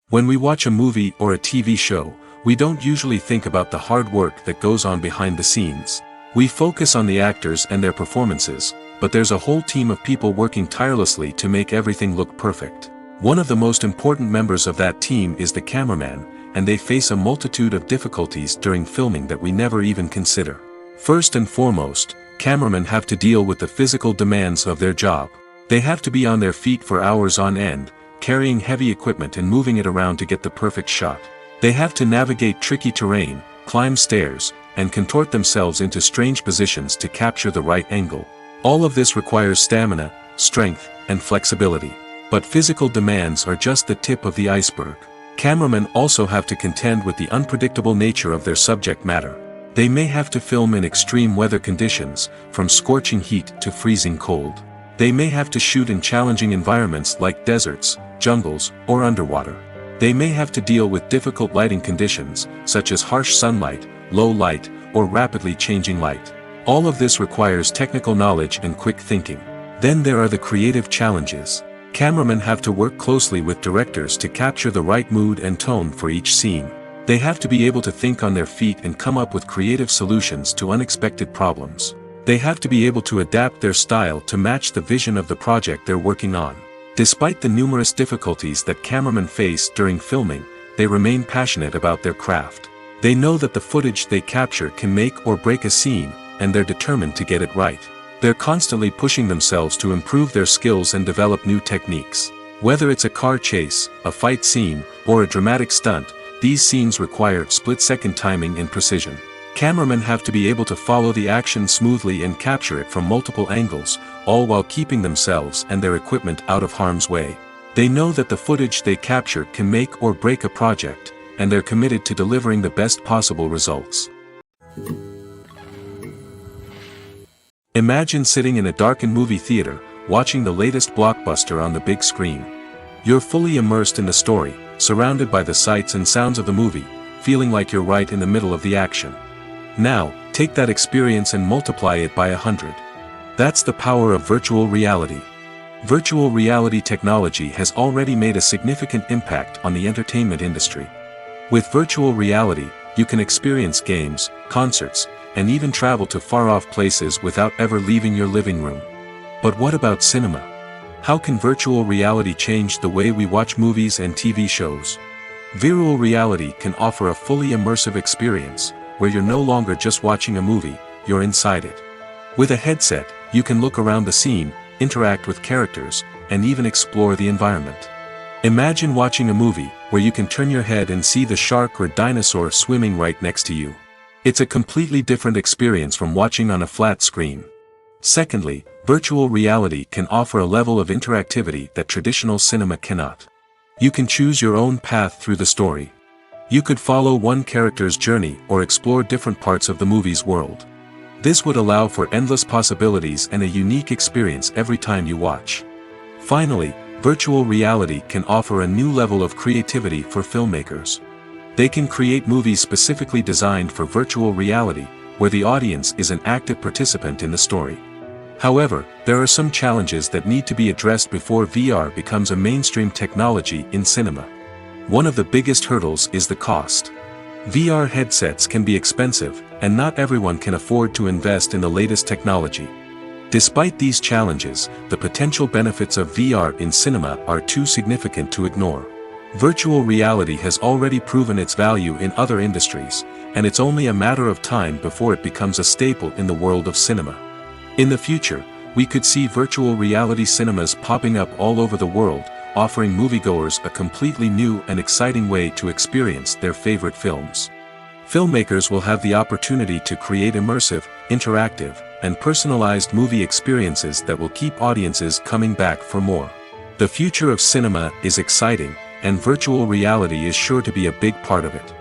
When we watch a movie or a TV show, we don't usually think about the hard work that goes on behind the scenes. We focus on the actors and their performances, but there's a whole team of people working tirelessly to make everything look perfect. One of the most important members of that team is the cameraman, and they face a multitude of difficulties during filming that we never even consider. First and foremost, cameramen have to deal with the physical demands of their job. They have to be on their feet for hours on end, carrying heavy equipment and moving it around to get the perfect shot. They have to navigate tricky terrain, climb stairs, and contort themselves into strange positions to capture the right angle. All of this requires stamina, strength, and flexibility. But physical demands are just the tip of the iceberg. Cameramen also have to contend with the unpredictable nature of their subject matter. They may have to film in extreme weather conditions, from scorching heat to freezing cold. They may have to shoot in challenging environments like deserts, jungles, or underwater. They may have to deal with difficult lighting conditions, such as harsh sunlight, low light, or rapidly changing light. All of this requires technical knowledge and quick thinking. Then there are the creative challenges. Cameramen have to work closely with directors to capture the right mood and tone for each scene. They have to be able to think on their feet and come up with creative solutions to unexpected problems. They have to be able to adapt their style to match the vision of the project they're working on. Despite the numerous difficulties that cameramen face during filming, they remain passionate about their craft. They know that the footage they capture can make or break a scene, and they're determined to get it right. They're constantly pushing themselves to improve their skills and develop new techniques. Whether it's a car chase, a fight scene, or a dramatic stunt, these scenes require split-second timing and precision. Cameramen have to be able to follow the action smoothly and capture it from multiple angles, all while keeping themselves and their equipment out of harm's way. They know that the footage they capture can make or break a project, and they're committed to delivering the best possible results. Imagine sitting in a darkened movie theater, watching the latest blockbuster on the big screen. You're fully immersed in the story, surrounded by the sights and sounds of the movie, feeling like you're right in the middle of the action. Now, take that experience and multiply it by 100. That's the power of virtual reality. Virtual reality technology has already made a significant impact on the entertainment industry. With virtual reality, you can experience games, concerts, and even travel to far-off places without ever leaving your living room. But what about cinema? How can virtual reality change the way we watch movies and TV shows? Virtual reality can offer a fully immersive experience, where you're no longer just watching a movie, you're inside it. With a headset, you can look around the scene, interact with characters, and even explore the environment. Imagine watching a movie, where you can turn your head and see the shark or dinosaur swimming right next to you. It's a completely different experience from watching on a flat screen. Secondly, virtual reality can offer a level of interactivity that traditional cinema cannot. You can choose your own path through the story. You could follow one character's journey or explore different parts of the movie's world. This would allow for endless possibilities and a unique experience every time you watch. Finally, virtual reality can offer a new level of creativity for filmmakers. They can create movies specifically designed for virtual reality, where the audience is an active participant in the story. However, there are some challenges that need to be addressed before VR becomes a mainstream technology in cinema. One of the biggest hurdles is the cost. VR headsets can be expensive, and not everyone can afford to invest in the latest technology. Despite these challenges, the potential benefits of VR in cinema are too significant to ignore. Virtual reality has already proven its value in other industries, and it's only a matter of time before it becomes a staple in the world of cinema. In the future, we could see virtual reality cinemas popping up all over the world, offering moviegoers a completely new and exciting way to experience their favorite films. Filmmakers will have the opportunity to create immersive, interactive, and personalized movie experiences that will keep audiences coming back for more. The future of cinema is exciting, and virtual reality is sure to be a big part of it.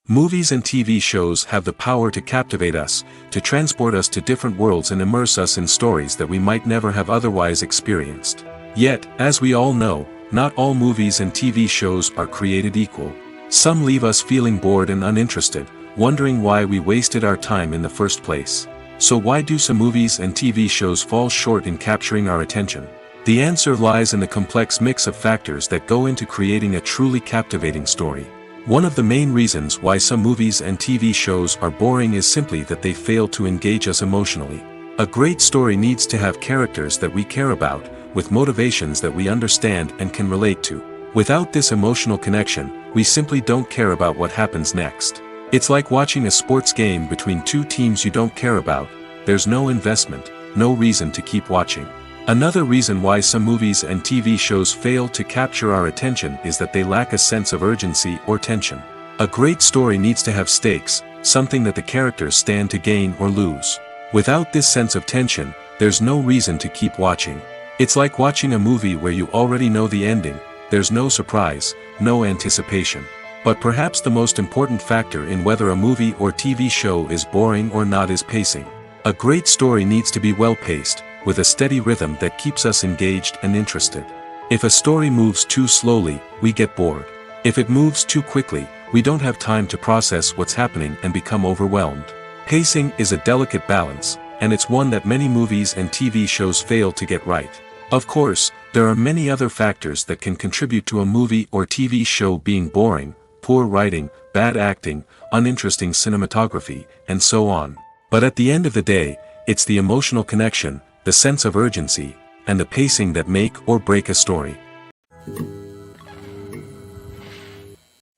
Movies and TV shows have the power to captivate us, to transport us to different worlds and immerse us in stories that we might never have otherwise experienced. Yet, as we all know, not all movies and TV shows are created equal. Some leave us feeling bored and uninterested, wondering why we wasted our time in the first place. So why do some movies and TV shows fall short in capturing our attention? The answer lies in the complex mix of factors that go into creating a truly captivating story. One of the main reasons why some movies and TV shows are boring is simply that they fail to engage us emotionally. A great story needs to have characters that we care about, with motivations that we understand and can relate to. Without this emotional connection, we simply don't care about what happens next. It's like watching a sports game between two teams you don't care about. There's no investment, no reason to keep watching. Another reason why some movies and TV shows fail to capture our attention is that they lack a sense of urgency or tension. A great story needs to have stakes, something that the characters stand to gain or lose. Without this sense of tension, there's no reason to keep watching. It's like watching a movie where you already know the ending. There's no surprise, no anticipation. But perhaps the most important factor in whether a movie or TV show is boring or not is pacing. A great story needs to be well-paced, with a steady rhythm that keeps us engaged and interested. If a story moves too slowly, we get bored. If it moves too quickly, we don't have time to process what's happening and become overwhelmed. Pacing is a delicate balance, and it's one that many movies and TV shows fail to get right. Of course, there are many other factors that can contribute to a movie or TV show being boring: poor writing, bad acting, uninteresting cinematography, and so on. But at the end of the day, it's the emotional connection, the sense of urgency, and the pacing that make or break a story.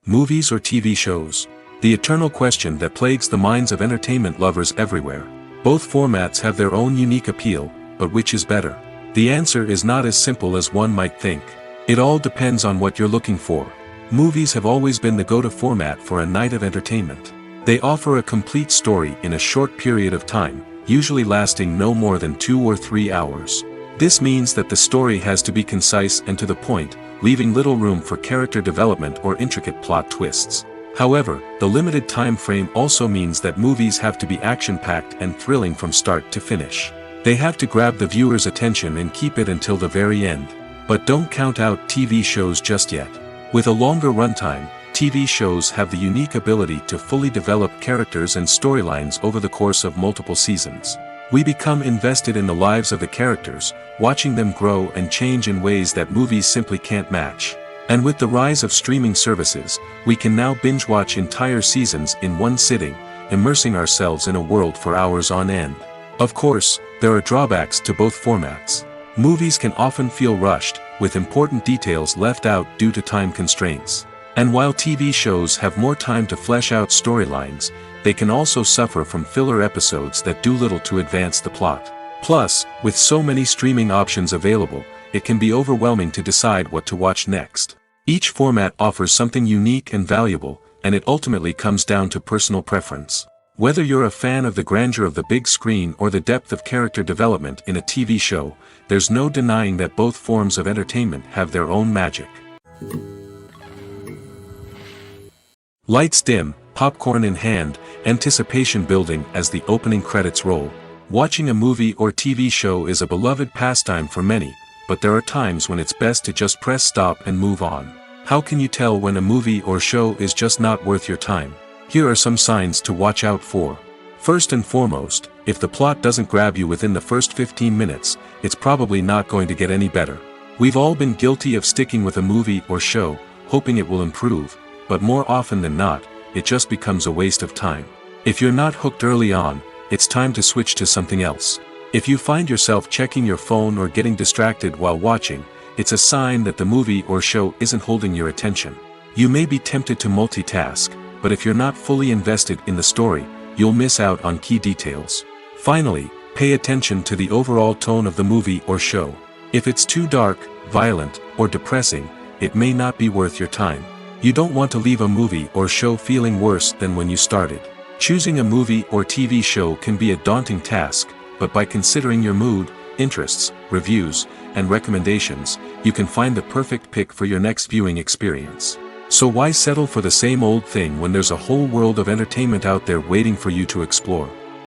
Movies or TV shows? The eternal question that plagues the minds of entertainment lovers everywhere. Both formats have their own unique appeal, but which is better? The answer is not as simple as one might think. It all depends on what you're looking for. Movies have always been the go-to format for a night of entertainment. They offer a complete story in a short period of time, usually lasting no more than 2 or 3 hours. This means that the story has to be concise and to the point, leaving little room for character development or intricate plot twists. However, the limited time frame also means that movies have to be action-packed and thrilling from start to finish. They have to grab the viewer's attention and keep it until the very end. But don't count out TV shows just yet. With a longer runtime, TV shows have the unique ability to fully develop characters and storylines over the course of multiple seasons. We become invested in the lives of the characters, watching them grow and change in ways that movies simply can't match. And with the rise of streaming services, we can now binge-watch entire seasons in one sitting, immersing ourselves in a world for hours on end. Of course, there are drawbacks to both formats. Movies can often feel rushed, with important details left out due to time constraints. And while TV shows have more time to flesh out storylines, they can also suffer from filler episodes that do little to advance the plot. Plus, with so many streaming options available, it can be overwhelming to decide what to watch next. Each format offers something unique and valuable, and it ultimately comes down to personal preference. Whether you're a fan of the grandeur of the big screen or the depth of character development in a TV show, there's no denying that both forms of entertainment have their own magic. Lights dim, popcorn in hand, anticipation building as the opening credits roll. Watching a movie or TV show is a beloved pastime for many, but there are times when it's best to just press stop and move on. How can you tell when a movie or show is just not worth your time? Here are some signs to watch out for. First and foremost, if the plot doesn't grab you within the first 15 minutes, it's probably not going to get any better. We've all been guilty of sticking with a movie or show, hoping it will improve, but more often than not, it just becomes a waste of time. If you're not hooked early on, it's time to switch to something else. If you find yourself checking your phone or getting distracted while watching, it's a sign that the movie or show isn't holding your attention. You may be tempted to multitask, but if you're not fully invested in the story, you'll miss out on key details. Finally, pay attention to the overall tone of the movie or show. If it's too dark, violent, or depressing, it may not be worth your time. You don't want to leave a movie or show feeling worse than when you started. Choosing a movie or TV show can be a daunting task, but by considering your mood, interests, reviews, and recommendations, you can find the perfect pick for your next viewing experience. So why settle for the same old thing when there's a whole world of entertainment out there waiting for you to explore?